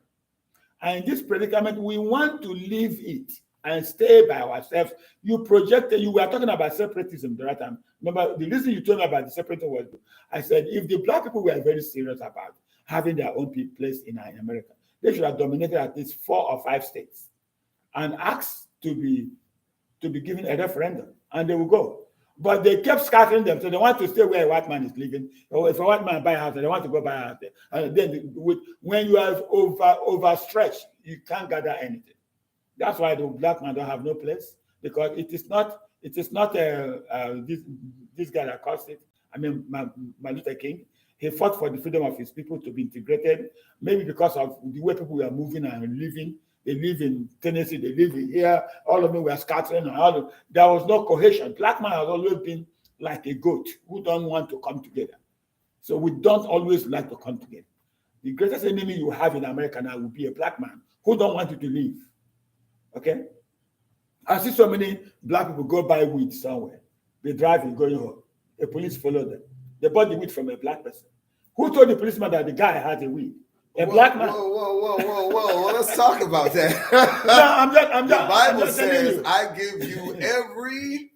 And in this predicament, we want to leave it and stay by ourselves. You projected, you were talking about separatism the right time. Remember, the reason you told me about the separatism was, I said, if the black people were very serious about having their own place in America, they should have dominated at least 4 or 5 states and asked to be given a referendum, and they will go. But they kept scattering them, so they want to stay where a white man is living. Or if a white man buy a house, they want to go buy a house there. And then when you have overstretched, you can't gather anything. That's why the black man don't have no place, because it is not this guy that caused it. I mean, Martin Luther King. He fought for the freedom of his people to be integrated, maybe because of the way people were moving and living. They live in Tennessee, they live in here, all of them were scattering, and there was no cohesion. Black man has always been like a goat who don't want to come together. So we don't always like to come together. The greatest enemy you have in America now will be a black man who don't want you to leave. Okay? I see so many black people go buy weed somewhere. They drive and going home. The police follow them. They bought the weed from a black person. Who told the policeman that the guy had a weed? Black man. Whoa. Let's talk about that. No, I'm The just. Bible I'm just telling says, you. I give you every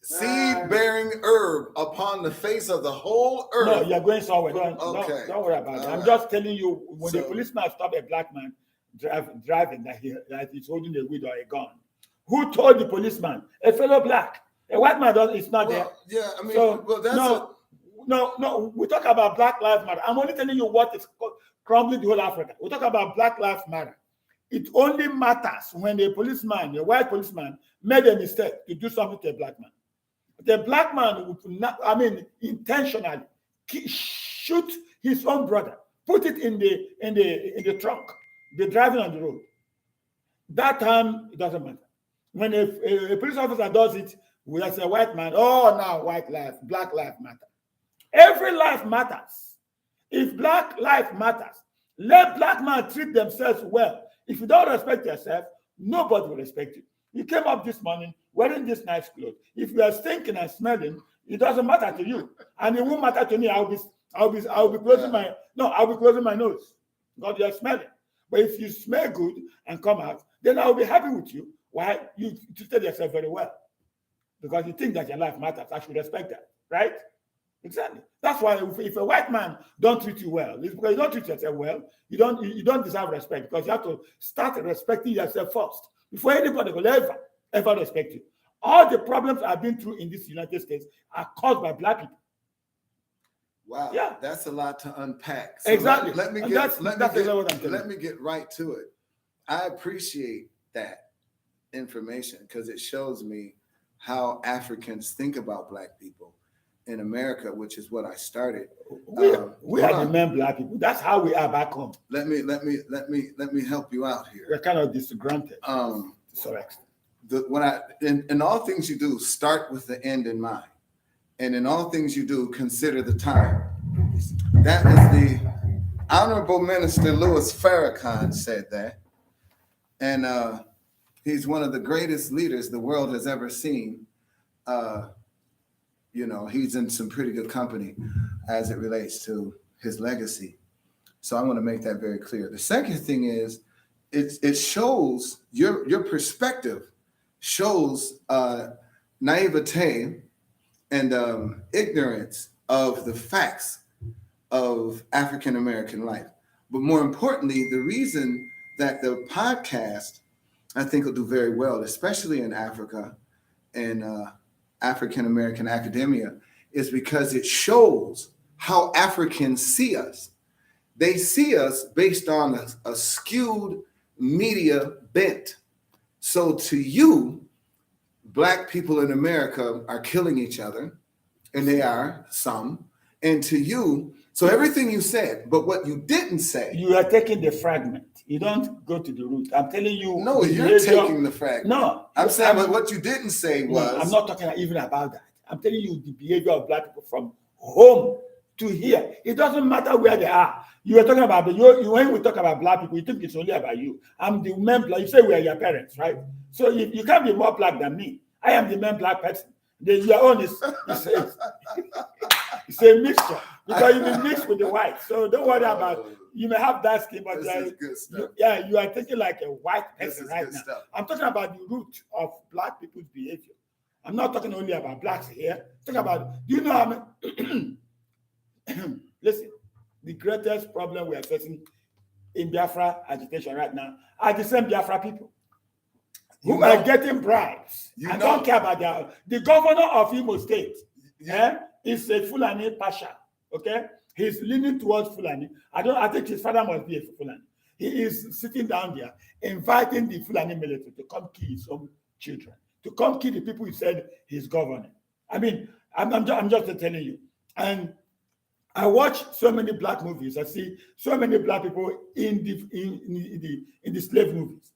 seed-bearing herb upon the face of the whole earth. No, you're going somewhere. Don't worry about it. I'm just telling you, when the policeman stopped a black man driving that he's holding a weed or a gun, who told the policeman? A fellow black. A white man is not there. Yeah, I mean, So, that's no, we talk about Black Lives Matter. I'm only telling you what is crumbling the whole Africa. We talk about Black Lives Matter. It only matters when a white policeman, made a mistake to do something to a black man. The black man would not, intentionally shoot his own brother, put it in the trunk, be driving on the road. That time, it doesn't matter. When a police officer does it, we as a white man, now Black life matter. Every life matters. If Black life matters, let black men treat themselves well. If you don't respect yourself, nobody will respect you. You came up this morning wearing this nice clothes. If you are stinking and smelling, it doesn't matter to you, and it won't matter to me. I'll be closing my nose because you're smelling. But if you smell good and come out, then I'll be happy with you. Why? You treated yourself very well because you think that your life matters. I should respect that, right? Exactly. That's why if a white man don't treat you well, it's because you don't treat yourself well. You don't deserve respect, because you have to start respecting yourself first before anybody will ever respect you. All the problems I've been through in this United States are caused by black people. Wow, yeah, that's a lot to unpack. So exactly. Let me get right to it. I appreciate that information because it shows me how Africans think about black people in America, which is what I started. We are the men black people. That's how we are back home. Let me help you out here. We're kind of disgruntled. In all things you do, start with the end in mind. And in all things you do, consider the time. That is the Honorable Minister Louis Farrakhan said that. And he's one of the greatest leaders the world has ever seen. He's in some pretty good company as it relates to his legacy. So I want to make that very clear. The second thing is, it shows your perspective shows naivete and ignorance of the facts of African American life. But more importantly, the reason that the podcast, I think, will do very well, especially in Africa and African American academia, is because it shows how Africans see us. They see us based on a skewed media bent. So to you, Black people in America are killing each other, and they are some. And to you, So everything you said, but what you didn't say. You are taking the fragment. You don't go to the root. I'm telling you. No, the you're behavior- taking the fragment. No, I'm saying, but what you didn't say no, was. I'm not talking even about that. I'm telling you the behavior of black people from home to here. It doesn't matter where they are. You were talking about when we talk about black people, you think it's only about you. I'm the main black. You say we are your parents, right? So you can't be more black than me. I am the main black person. Your own is it's a mixture because you be mixed with the white. So don't worry about. You may have that skin, but This is good stuff. you are thinking like a white This person is right good now. stuff. I'm talking about the root of black people's behavior. I'm not talking only about blacks here. Talk about. Do you know how many? Listen, the greatest problem we are facing in Biafra agitation right now are the same Biafra people who are getting bribes. I don't care about the governor of Imo State. Is a Fulani Pasha. Okay, he's leaning towards Fulani. I think his father must be a Fulani. He is sitting down there, inviting the Fulani military to come kill his own children, to come kill the people he said he's governing. I mean, I'm just telling you. And I watch so many black movies. I see so many black people in the slave movies,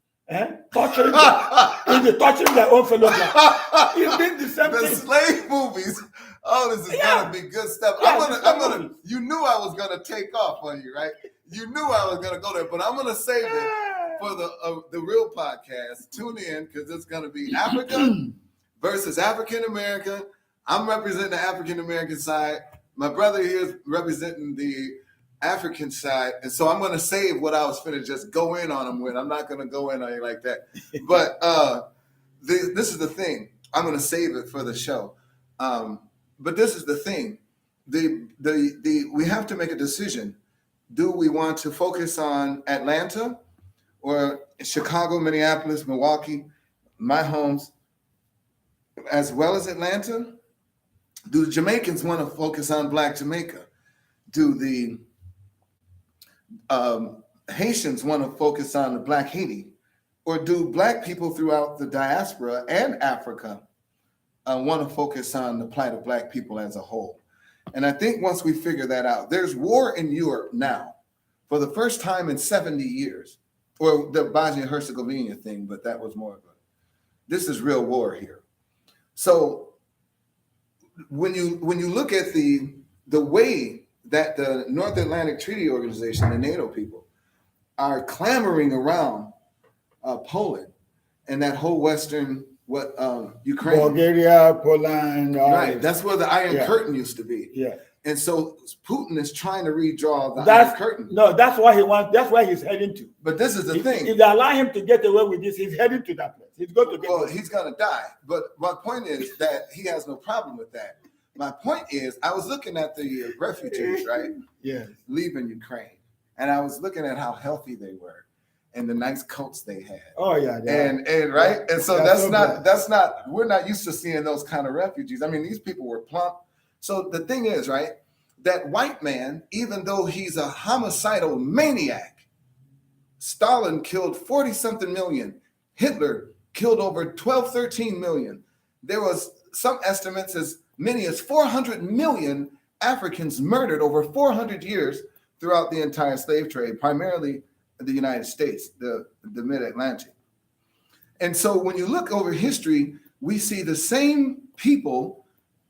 torturing torturing their own fellow black. It's been the same thing. Slave movies. Oh, this is gonna be good stuff. Yeah, You knew I was gonna take off on you, right? You knew I was gonna go there, but I'm gonna save it for the real podcast. Tune in because it's gonna be Africa versus African American. I'm representing the African American side. My brother here is representing the African side, and so I'm gonna save what I was finna just go in on him with. I'm not gonna go in on you like that, but this is the thing. I'm gonna save it for the show. But this is the thing. We have to make a decision. Do we want to focus on Atlanta or Chicago, Minneapolis, Milwaukee, my homes, as well as Atlanta? Do the Jamaicans want to focus on Black Jamaica? Do the Haitians want to focus on the Black Haiti? Or do Black people throughout the diaspora and Africa want to focus on the plight of Black people as a whole? And I think once we figure that out, there's war in Europe now for the first time in 70 years, or the Bosnia-Herzegovina thing, but that was more of this is real war here. So when you look at the way that the North Atlantic Treaty Organization, the NATO people, are clamoring around Poland and that whole Western Ukraine, Bulgaria, Poland, right? That's where the Iron Curtain used to be. Yeah. And so Putin is trying to redraw the Iron Curtain. No, that's what he wants. That's where he's heading to. But this is the thing. If they allow him to get away with this, he's heading to that place. He's going to get. Well, he's going to die. But my point is that he has no problem with that. My point is, I was looking at the refugees, right? Yeah. Leaving Ukraine, and I was looking at how healthy they were, and the nice coats they had. Oh yeah. And right, and so that's not. We're not used to seeing those kind of refugees. I mean, these people were plump. So the thing is, right, that white man, even though he's a homicidal maniac, Stalin killed 40-something million. Hitler killed over 12, 13 million. There was some estimates as many as 400 million Africans murdered over 400 years throughout the entire slave trade, primarily the United States, the mid-Atlantic. And so when you look over history, we see the same people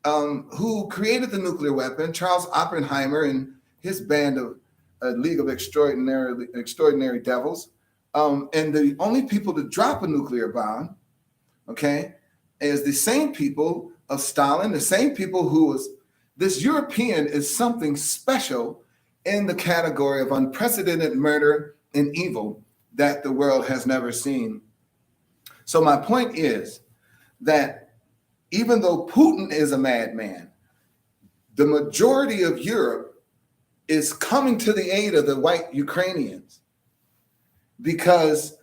who created the nuclear weapon, Charles Oppenheimer and his band of League of Extraordinary Devils, and the only people to drop a nuclear bomb, okay, is the same people of Stalin, the same people who was, this European is something special in the category of unprecedented murder and evil that the world has never seen. So my point is that even though Putin is a madman, the majority of Europe is coming to the aid of the white Ukrainians because,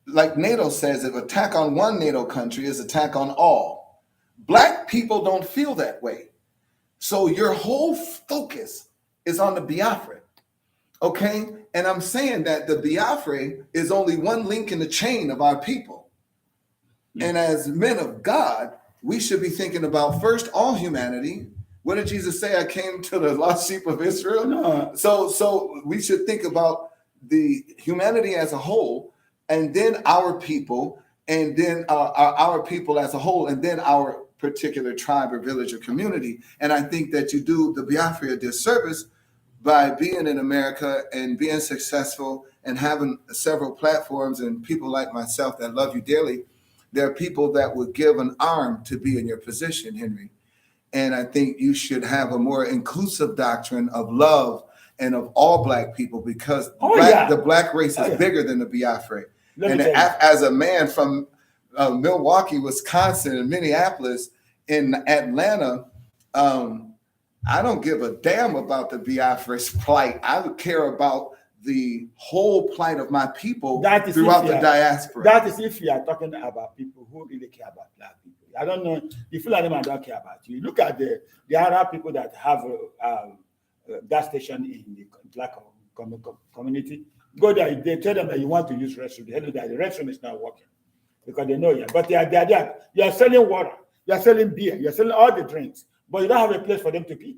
like NATO says, if attack on one NATO country is attack on all. Black people don't feel that way. So your whole focus is on the Biafra, okay? And I'm saying that the Biafra is only one link in the chain of our people. And as men of God, we should be thinking about first all humanity, What did Jesus say? I came to the lost sheep of Israel. No. So we should think about the humanity as a whole, and then our people, and then our people as a whole, and then our particular tribe or village or community. And I think that you do the Biafra a disservice by being in America and being successful and having several platforms and people like myself that love you dearly. There are people that would give an arm to be in your position, Henry. And I think you should have a more inclusive doctrine of love and of all Black people, because the Black race is bigger than the Biafra. And as a man from Milwaukee, Wisconsin, and Minneapolis, in Atlanta, I don't give a damn about the Biafra's plight. I would care about the whole plight of my people throughout the diaspora. That is if you are talking about people who really care about Black people. I don't know, the Fulani man don't care about you. Look at the Arab people that have a gas station in the Black community. Go there, they tell them that you want to use restroom. They tell you that the restroom is not working because they know you. But they are there. You are selling water, you are selling beer, you are selling all the drinks, but you don't have a place for them to pee.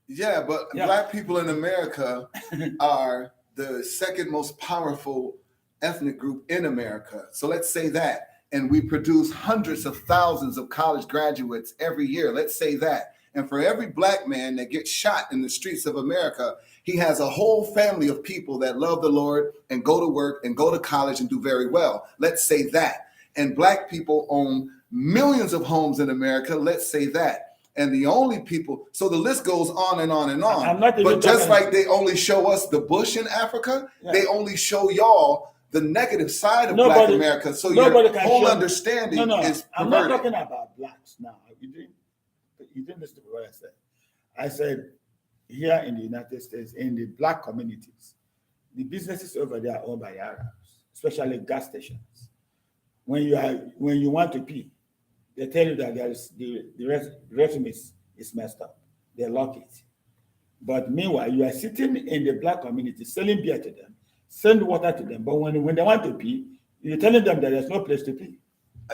Yeah, but Black people in America are the second most powerful ethnic group in America. So let's say that. And we produce hundreds of thousands of college graduates every year. Let's say that. And for every Black man that gets shot in the streets of America, he has a whole family of people that love the Lord and go to work and go to college and do very well. Let's say that. And Black people own millions of homes in America. Let's say that. And the only people, so the list goes on and on and on. But just like they only show us the bush in Africa, they only show y'all the negative side of Black America. So your whole understanding is perverted. I'm not talking about Blacks now. You didn't listen to what I said. I said here in the United States, in the Black communities, the businesses over there are owned by Arabs, especially gas stations. When you want to pee, they tell you that there is the restroom is messed up. They lock it. But meanwhile, you are sitting in the Black community selling beer to them, send water to them. But when they want to pee, you're telling them that there's no place to pee.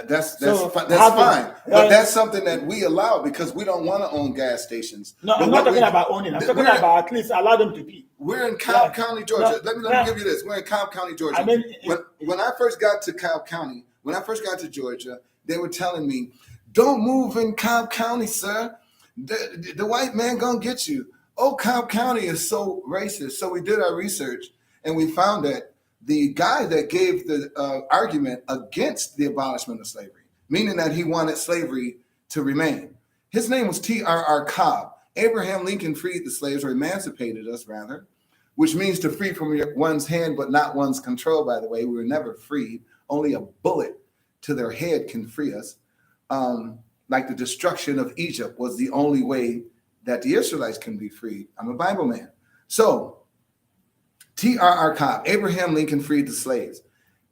That's fine. But that's something that we allow because we don't want to own gas stations. No, I'm not talking about owning. I'm talking about at least allow them to pee. We're in Cobb County, Georgia. Let me give you this. We're in Cobb County, Georgia. When I first got to Cobb County, when I first got to Georgia, they were telling me, don't move in Cobb County, sir. The white man gonna get you. Oh, Cobb County is so racist. So we did our research and we found that the guy that gave the argument against the abolishment of slavery, meaning that he wanted slavery to remain, his name was T.R.R. Cobb. Abraham Lincoln freed the slaves, or emancipated us rather, which means to free from one's hand but not one's control, by the way. We were never freed. Only a bullet to their head can free us. Like the destruction of Egypt was the only way that the Israelites can be freed. I'm a Bible man. So T.R.R. Cobb, Abraham Lincoln freed the slaves.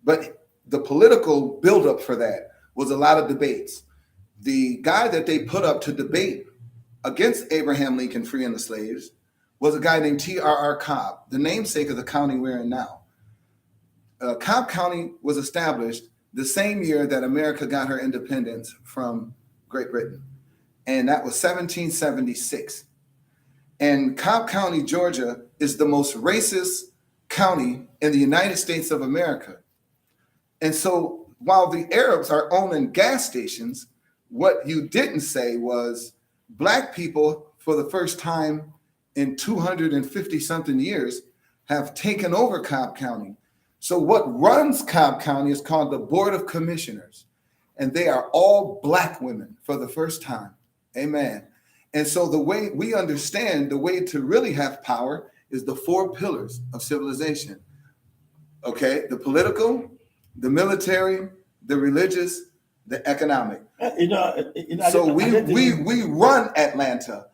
But the political buildup for that was a lot of debates. The guy that they put up to debate against Abraham Lincoln freeing the slaves was a guy named T.R.R. Cobb, the namesake of the county we're in now. Cobb County was established the same year that America got her independence from Great Britain. And that was 1776. And Cobb County, Georgia, is the most racist county in the United States of America. And so while the Arabs are owning gas stations, what you didn't say was Black people, for the first time in 250 something years, have taken over Cobb County. So what runs Cobb County is called the Board of Commissioners, and they are all Black women for the first time. Amen. And so the way we understand, the way to really have power is the four pillars of civilization. Okay, the political, the military, the religious, the economic. So we run Atlanta.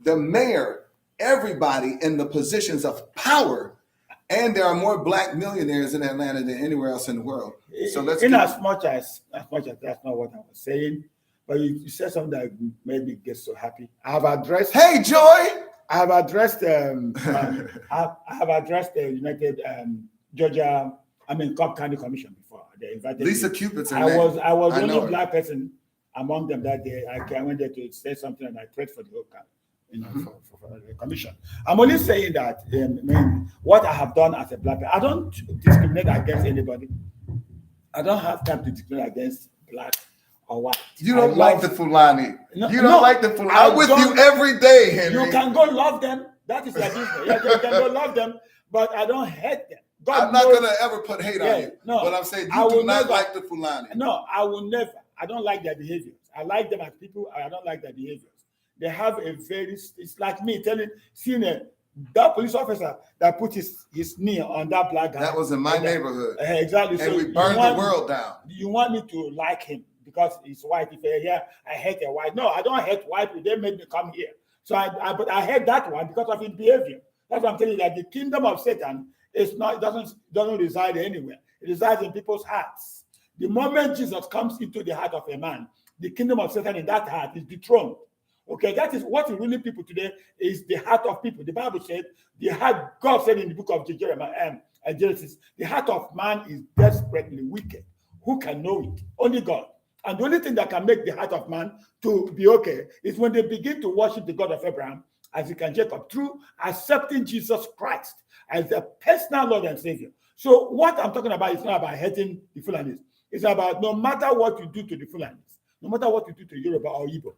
The mayor, everybody in the positions of power. And there are more Black millionaires in Atlanta than anywhere else in the world. So let's as much as that's not what I was saying, but you said something that made me get so happy. I have addressed. Hey, Joy! I have addressed. I have addressed the United Georgia. Cobb County Commission before. They invited Lisa me. Cupid's. I was the only Black person among them that day. I went there to say something and I prayed for the whole for the commission. I'm only saying that what I have done as a black man, I don't discriminate against anybody. I don't have time to discriminate against black or white. You don't like the Fulani. No, you don't like the Fulani. I'm with you don't- every day, Henry. You can go love them. That is their business. Yeah, you can go love them, but I don't hate them. God I'm not knows- going to ever put hate on you. no, But I'm saying I you do will not never- like the Fulani. No, I will never. I don't like their behaviors. I like them as people. I don't like their behaviors. They have a very. It's like me seeing that police officer that put his knee on that black guy. That was in my neighborhood. Exactly. And So we burned the world down. You want me to like him because he's white? If I hate a white. No, I don't hate white people. They made me come here. So but I hate that one because of his behavior. That's what I'm telling you. That the kingdom of Satan is not doesn't reside anywhere. It resides in people's hearts. The moment Jesus comes into the heart of a man, the kingdom of Satan in that heart is dethroned. Okay, that is what really people today is the heart of people. The Bible said the heart. God said in the book of Jeremiah and Genesis, the heart of man is desperately wicked. Who can know it? Only God. And the only thing that can make the heart of man to be okay is when they begin to worship the God of Abraham, Isaac, and Jacob, through accepting Jesus Christ as their personal Lord and Savior. So what I'm talking about is not about hating the Fulanis. It's about no matter what you do to the Fulanis, no matter what you do to Yoruba or Igbo,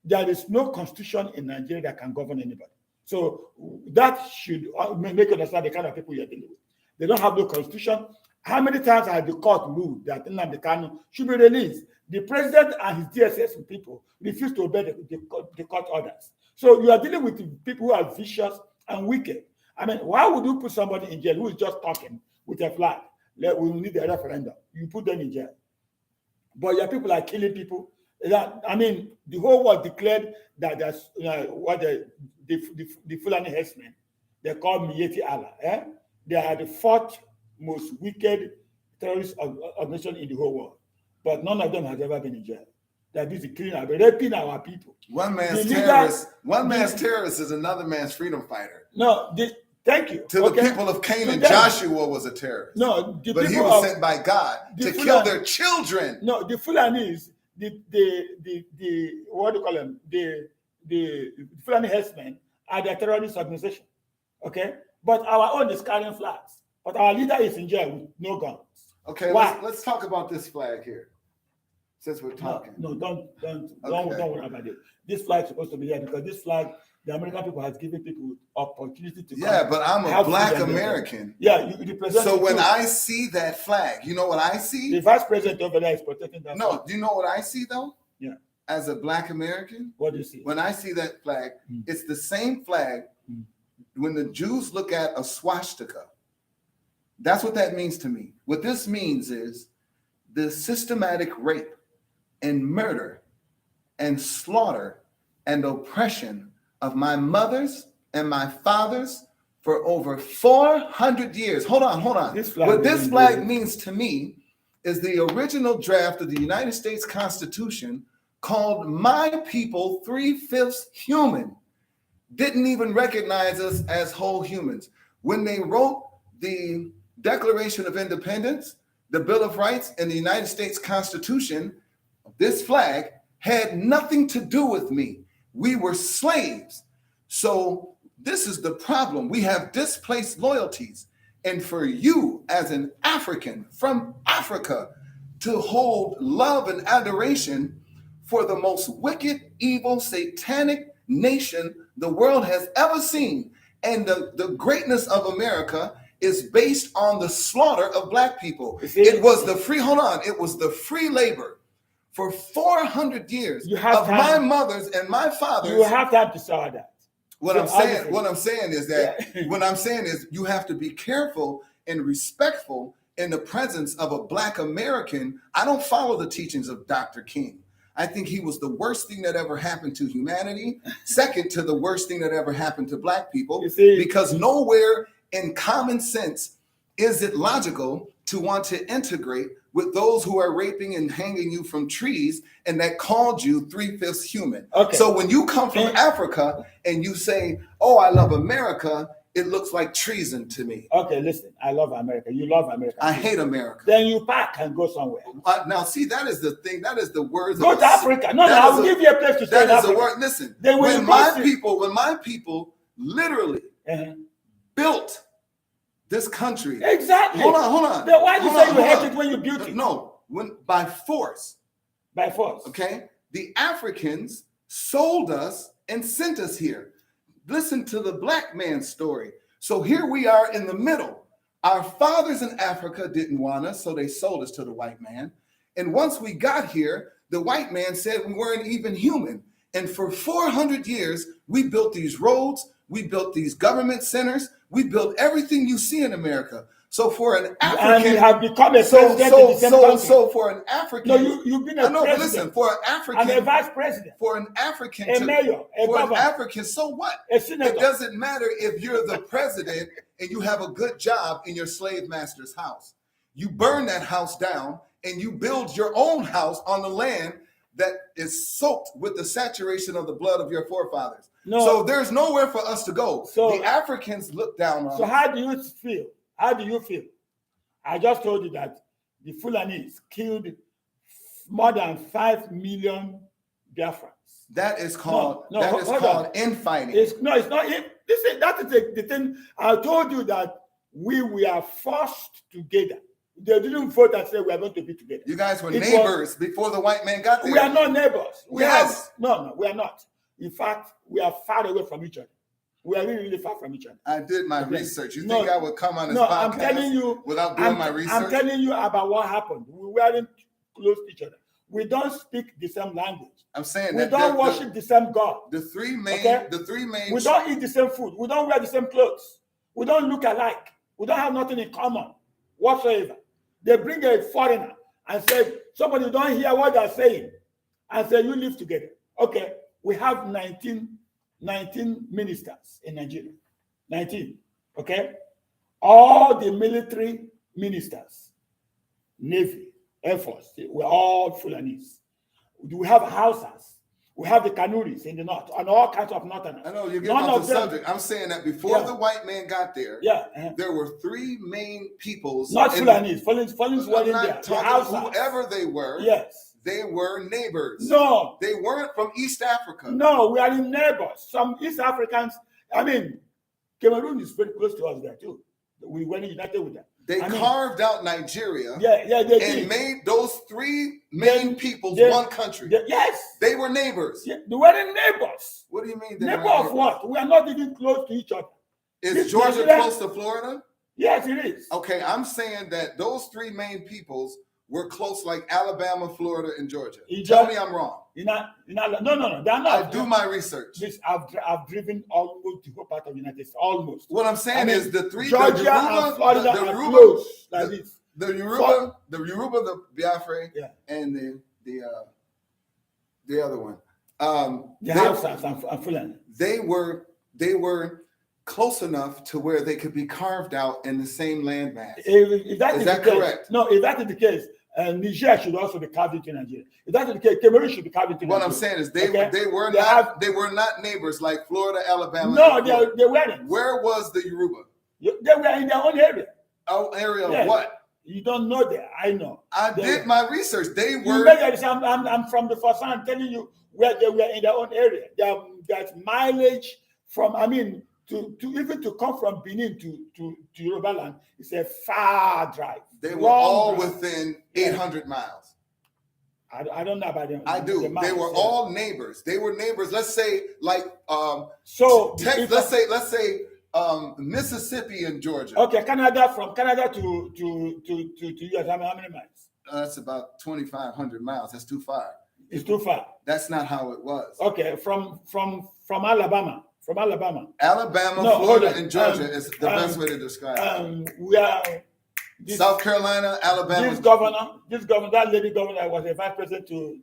there is no constitution in Nigeria that can govern anybody. So that should make you understand the kind of people you're dealing with. They don't have no constitution. How many times has the court ruled that Nnamdi Kanu should be released? The president and his DSS people refuse to obey the court orders. So you are dealing with people who are vicious and wicked. I mean, why would you put somebody in jail who is just talking with a flag? We need a referendum. You put them in jail. But your people are killing people. The whole world declared that there's what the Fulani herdsmen, they call Miyetti Allah. They are the fourth most wicked terrorist organization in the whole world. But none of them has ever been in jail. They're busy killing, raping our people. One man's terrorist is another man's freedom fighter. No, thank you. To the people of Canaan, Joshua was a terrorist. No, but he was sent by God to kill their children. No, the Fulanis, what do you call them? The Fulani herdsmen are the terrorist organization. Okay? But our own is carrying flags. But our leader is in jail with no guns. Okay, why? Let's talk about this flag here. Since we're talking. No, don't worry about it. This flag is supposed to be here because this flag, the American people has given people opportunity to. Yeah, but I'm a black American. Yeah, you represent. So when I see that flag, you know what I see? The vice president over there is protecting that. No, flag. do you know what I see though? Yeah. As a black American, what do you see? When I see that flag, it's the same flag. When the Jews look at a swastika, that's what that means to me. What this means is the systematic rape and murder and slaughter and oppression of my mothers and my fathers for over 400 years. Hold on. What this flag means to me is the original draft of the United States Constitution called my people 3/5 human. Didn't even recognize us as whole humans. When they wrote the Declaration of Independence, the Bill of Rights, and the United States Constitution, this flag had nothing to do with me. We were slaves. So this is the problem. We have displaced loyalties. And for you as an African from Africa to hold love and adoration for the most wicked, evil, satanic nation the world has ever seen, and the greatness of America is based on the slaughter of black people. It was the free labor for 400 years of my mothers and my fathers. You have time to saw that. What I'm saying is you have to be careful and respectful in the presence of a black American. I don't follow the teachings of Dr. King. I think he was the worst thing that ever happened to humanity, second to the worst thing that ever happened to black people, because nowhere in common sense is it logical to want to integrate with those who are raping and hanging you from trees and that called you 3/5 human. Okay. So when you come from Africa and you say, oh, I love America, it looks like treason to me. Okay, listen. I love America. You love America. I hate America. Then you pack and go somewhere. Now, see, that is the thing. That is the words. Go of to Africa. No, I'll give you a place to stay in That is Africa. a word. Listen, Then when my people literally built this country. Exactly. Hold on. Then why do you say you hate it when you built it? No, by force. By force. Okay? The Africans sold us and sent us here. Listen to the black man's story. So here we are in the middle. Our fathers in Africa didn't want us, so they sold us to the white man. And once we got here, the white man said we weren't even human. And for 400 years, we built these roads, we built these government centers, we built everything you see in America. So for an African, and you have become a president in the same country. So for an African, no, you've been a president. But listen, for an African, and a vice president, for an African, a mayor, a governor, an African, so what? A senator. It doesn't matter if you're the president and you have a good job in your slave master's house. You burn that house down and you build your own house on the land that is soaked with the saturation of the blood of your forefathers. No. So there's nowhere for us to go. So the Africans look down on us. How do you feel? How do you feel? I just told you that the Fulanis killed more than 5 million Biafrans. That is called infighting. It's not. That is the thing. I told you that we were forced together. They didn't vote and say we are going to be together. You guys were neighbors before the white man got there. We are not neighbors. No, we are not. In fact, we are far away from each other. We are really, really far from each other. I did my research. You think I would come on this podcast I'm telling you, without doing my research? I'm telling you about what happened. We weren't close to each other. We don't speak the same language. I'm saying we don't worship the same God. The three main. We don't eat the same food. We don't wear the same clothes. We don't look alike. We don't have nothing in common whatsoever. They bring a foreigner and say, somebody who don't hear what they're saying, and say, you live together. Okay, we have 19 ministers in Nigeria. 19, okay? All the military ministers, Navy, Air Force, we're all Fulanis. We have Hausas. We have the Kanuris in the north, and all kinds of northerners. I know, you're getting off the subject. I'm saying that before the white man got there, there were three main peoples. Not Fulanis. Fulanis were in there. Whoever they were. Yes. They were neighbors. No. They weren't from East Africa. No, we are in neighbors. Some East Africans, Cameroon is very close to us there too. We were united with them. They carved out Nigeria they made those three main peoples one country. Yes. They were neighbors. Yeah, they were neighbors. What do you mean? Neighbor of what? We are not even close to each other. Is Georgia close to Florida? Yes, it is. Okay, I'm saying that those three main peoples were close like Alabama, Florida, and Georgia. Tell me I'm wrong. No, they're not. I do my research. I've driven almost the whole part of the United States, almost. What I'm saying is the three, Georgia and Florida are close like this. The Yoruba, the Biafra, and the other one. The Hausas and Fulani. They were close enough to where they could be carved out in the same landmass. Is that correct? No, if that is the case, Niger should also be carved into Nigeria. If that is the case, Cameroon should be carved into Nigeria. What I'm saying is they were not neighbors like Florida, Alabama. No, they weren't. Where was the Yoruba? They were in their own area. Oh, area of what? You don't know that. I know. I did my research. They were. I'm from the first time. I'm telling you where they were in their own area. There's mileage from. To come from Benin to Yoruba land, it's a far drive. They were all within 800 miles. I don't know about them. I do. They were all neighbors. They were neighbors. Let's say let's say Mississippi and Georgia. Okay, Canada, from Canada to US, how many miles? That's about 2,500 miles. That's too far. It's too far. That's not how it was. Okay, from Alabama. From Alabama, Florida, and Georgia is the best way to describe it. We are South Carolina, Alabama. This governor, that lady governor was a vice president to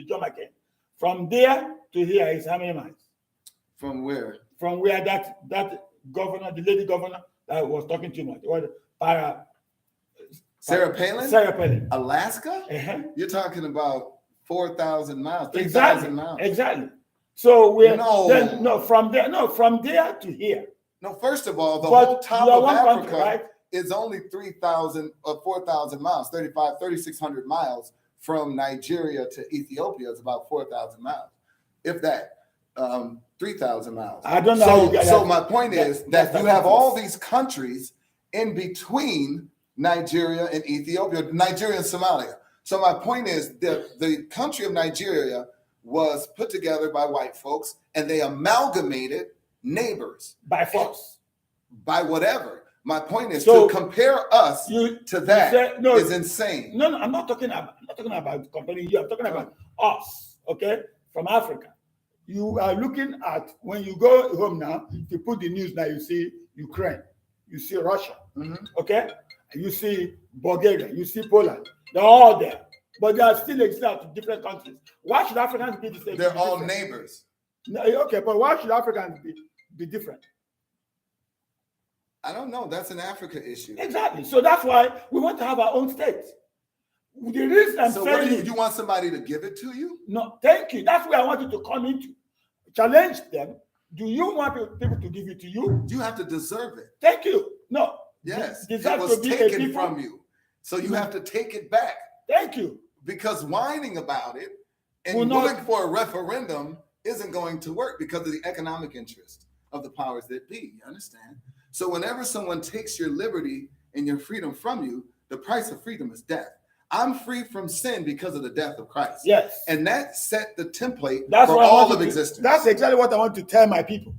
John McCain. From there to here is how many miles? From where? From where that governor, the lady governor that was talking too much. Sarah Palin? Sarah Palin. Alaska? Uh-huh. You're talking about 4,000 miles, 3,000 miles. Exactly. So from there to here. No, first of all, the But whole top you are of one Africa country, right? is only 3,000 or 4,000 miles, 3,600 miles from Nigeria to Ethiopia is about 4,000 miles, if that, 3,000 miles. I don't know how you get So that. my point is that you have all these countries in between Nigeria and Ethiopia, Nigeria and Somalia. So my point is the country of Nigeria was put together by white folks, and they amalgamated neighbors by force. by whatever. My point is So to compare us to that is insane. No, I'm not talking about comparing you. I'm talking about us, okay, from Africa. You are looking at, when you go home now, you put the news now, you see Ukraine, you see Russia, okay, you see Bulgaria, you see Poland. They're all there, but they are still exist different countries. Why should Africans be the same? They're all neighbors. No, okay, but why should Africans be different? I don't know. That's an Africa issue. Exactly. So that's why we want to have our own state. The reason I'm saying what do you want somebody to give it to you? No, thank you. That's where I want you to come into. Challenge them. Do you want people to give it to you? You have to deserve it. Thank you. No. Yes. It was taken from you. So you have to take it back. Thank you. Because whining about it and looking for a referendum isn't going to work because of the economic interest of the powers that be. You understand? So whenever someone takes your liberty and your freedom from you, the price of freedom is death. I'm free from sin because of the death of Christ. Yes. And that set the template for all of existence. That's exactly what I want to tell my people.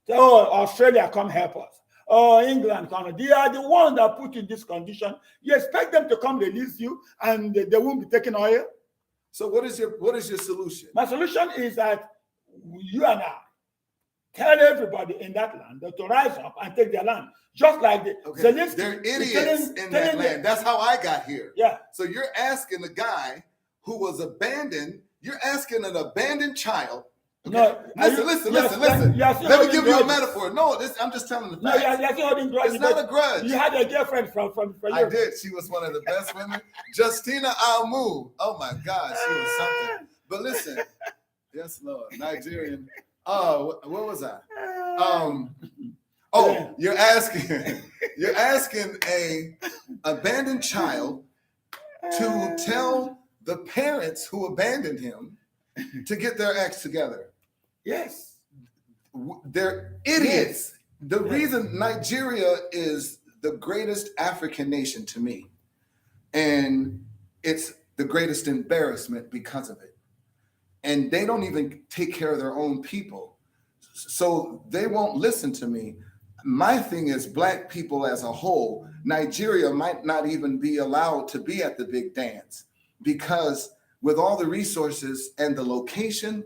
Oh, Australia, come help us. Oh, England, come. They are the ones that put you in this condition. You expect them to come release you and they won't be taking oil? So what is your solution? My solution is that you and I tell everybody in that land to rise up and take their land. Just like Zelensky. They're idiots in that land. That's how I got here. Yeah. So you're asking a guy who was abandoned, you're asking an abandoned child. Okay? No, listen. Let me give you a metaphor. No, I'm just telling the facts. No, you're holding grudge. It's not a grudge. You had a girlfriend from I did. She was one of the best women. Justina Almu. Oh my God, she was something. But listen, yes, Lord, Nigerian. Oh, what was I? You're asking a abandoned child to tell the parents who abandoned him to get their acts together. Yes. They're idiots. Yes. The reason Nigeria is the greatest African nation to me, and it's the greatest embarrassment because of it. And they don't even take care of their own people. So they won't listen to me. My thing is Black people as a whole, Nigeria might not even be allowed to be at the big dance because with all the resources and the location,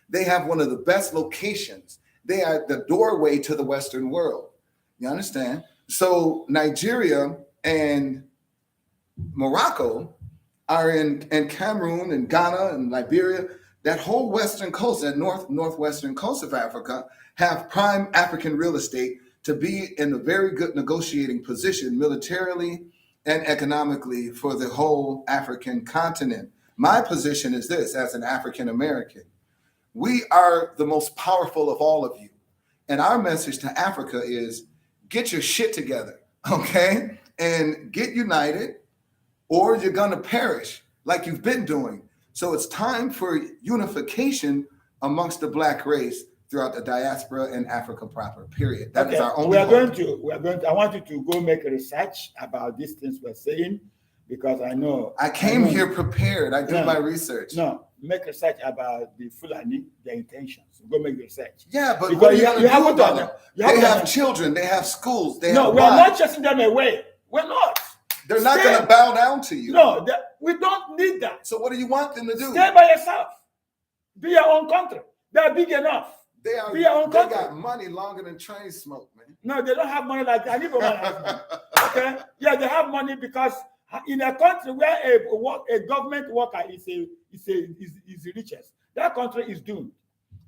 they have one of the best locations. They are the doorway to the Western world. You understand? So Nigeria and Morocco are in Cameroon and Ghana and Liberia, that whole western coast, that northwestern coast of Africa, have prime African real estate to be in a very good negotiating position militarily and economically for the whole African continent. My position is this, as an African American, we are the most powerful of all of you. And our message to Africa is get your shit together, okay? And get united, or you're gonna perish like you've been doing. So it's time for unification amongst the Black race throughout the diaspora and Africa proper, period. That is our only hope. I want you to go make research about these things we're saying, because I know. I came here prepared. I did my research. No, make research about the Fulani, their intentions. Go make research. Yeah, but what are you going to do about them? They have children, they have schools, they have No, we're not chasing them away. We're not. They're not going to bow down to you. No, we don't need that. So what do you want them to do? Stay by yourself. Be your own country. They're big enough. They are. Be your own country. They got money longer than train smoke, man. No, they don't have money like that. Everyone has money. Okay? Yeah, they have money because in a country where a government worker is the richest, that country is doomed.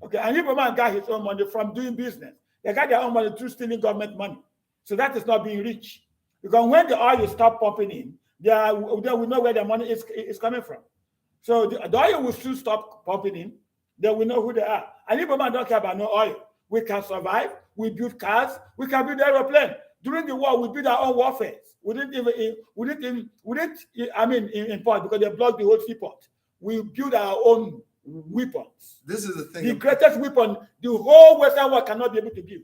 Okay, and everyone got his own money from doing business. They got their own money through stealing government money. So that is not being rich. Because when the oil stop pumping in, they will know where the money is coming from. So the oil will soon stop pumping in. They will know who they are. And if a man don't care about no oil, We can survive. We build cars. We can build aeroplanes. During the war, we built our own warfare. We didn't import because they blocked the whole seaport. We built our own weapons. This is the thing. The greatest weapon the whole Western world cannot be able to build.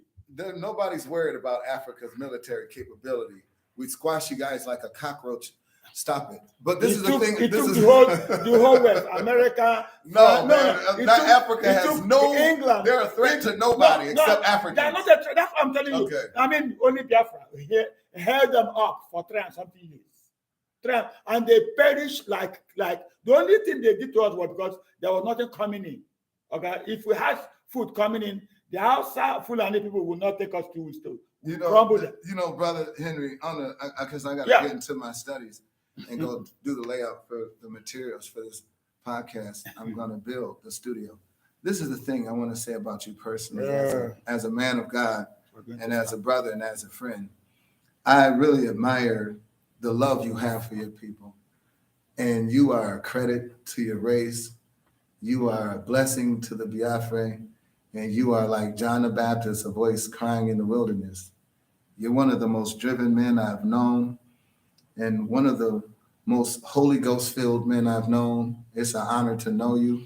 Nobody's worried about Africa's military capability. We squash you guys like a cockroach. Stop it. But this is the thing. It this took is the whole West, America. No, man. Africa has no. England. They're a threat to nobody except Africans. They're not a threat. That's what I'm telling you. Okay. I mean, only Biafra held them up for 3 and something years. And they perished like the only thing they did to us was because there was nothing coming in. Okay, if we had food coming in, the outside Fulani people will not take us to crumble them. Brother Henry, because I got to get into my studies and go do the layout for the materials for this podcast. I'm going to build the studio. This is the thing I want to say about you personally, as a man of God, and as a brother and as a friend. I really admire the love you have for your people, and you are a credit to your race. You are a blessing to the Biafra, and you are like John the Baptist, a voice crying in the wilderness. You're one of the most driven men I've known, and one of the most Holy Ghost-filled men I've known. It's an honor to know you,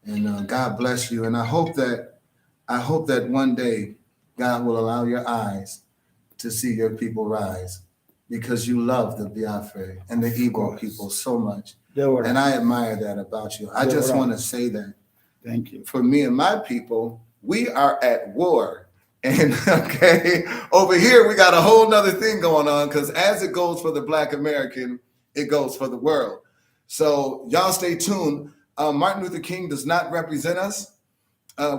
and God bless you. And I hope that one day God will allow your eyes to see your people rise, because you love the Biafra and the Igbo people so much. And I admire that about you. I just want to say that. Thank you. For me and my people, we are at war. And over here, we got a whole nother thing going on, because as it goes for the Black American, it goes for the world. So y'all stay tuned. Martin Luther King does not represent us.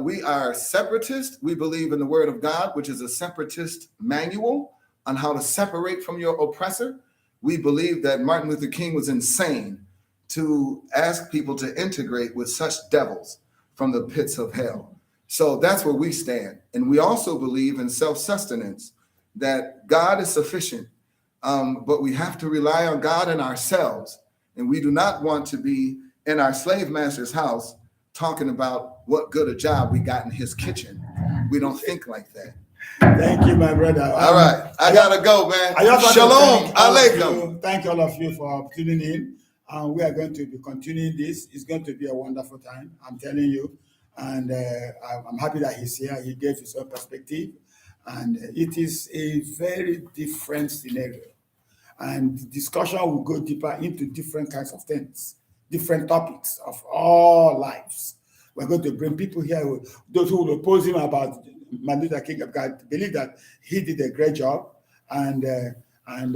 We are separatists. We believe in the word of God, which is a separatist manual on how to separate from your oppressor. We believe that Martin Luther King was insane to ask people to integrate with such devils from the pits of hell. So that's where we stand. And we also believe in self-sustenance, that God is sufficient, but we have to rely on God and ourselves. And we do not want to be in our slave master's house talking about what good a job we got in his kitchen. We don't think like that. Thank you, my brother. All right. I got to go, man. Shalom. Alaikum. Thank all of you for tuning in. We are going to be continuing this. It's going to be a wonderful time, I'm telling you. And I'm happy that he's here. He gave his own perspective. And it is a very different scenario. And the discussion will go deeper into different kinds of things, different topics of all lives. We're going to bring people here, those who will oppose him about Martin Luther King, because believe that he did a great job, and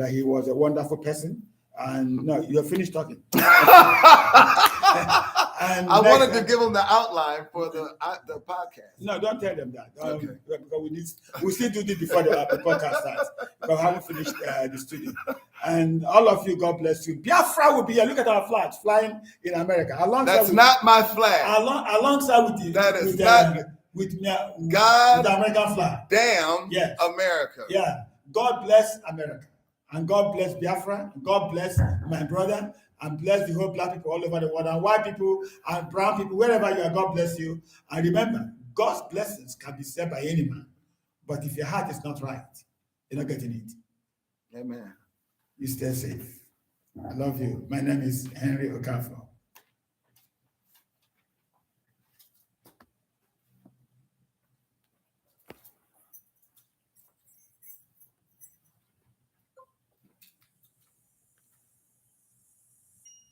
he was a wonderful person. And no, you're finished talking. And I wanted to give them the outline for the podcast. No, don't tell them that. Okay. Because we still do this before the podcast starts. Because we haven't finished the studio. And all of you, God bless you. Biafra will be here. Look at our flags flying in America. That's not my flag. Alongside with the American flag. Damn America. Yeah. God bless America. And God bless Biafra. God bless my brother. And bless the whole Black people all over the world, and white people and brown people, wherever you are, God bless you. And remember, God's blessings can be said by any man. But if your heart is not right, you're not getting it. Amen. You stay safe. I love you. My name is Henry Okafor.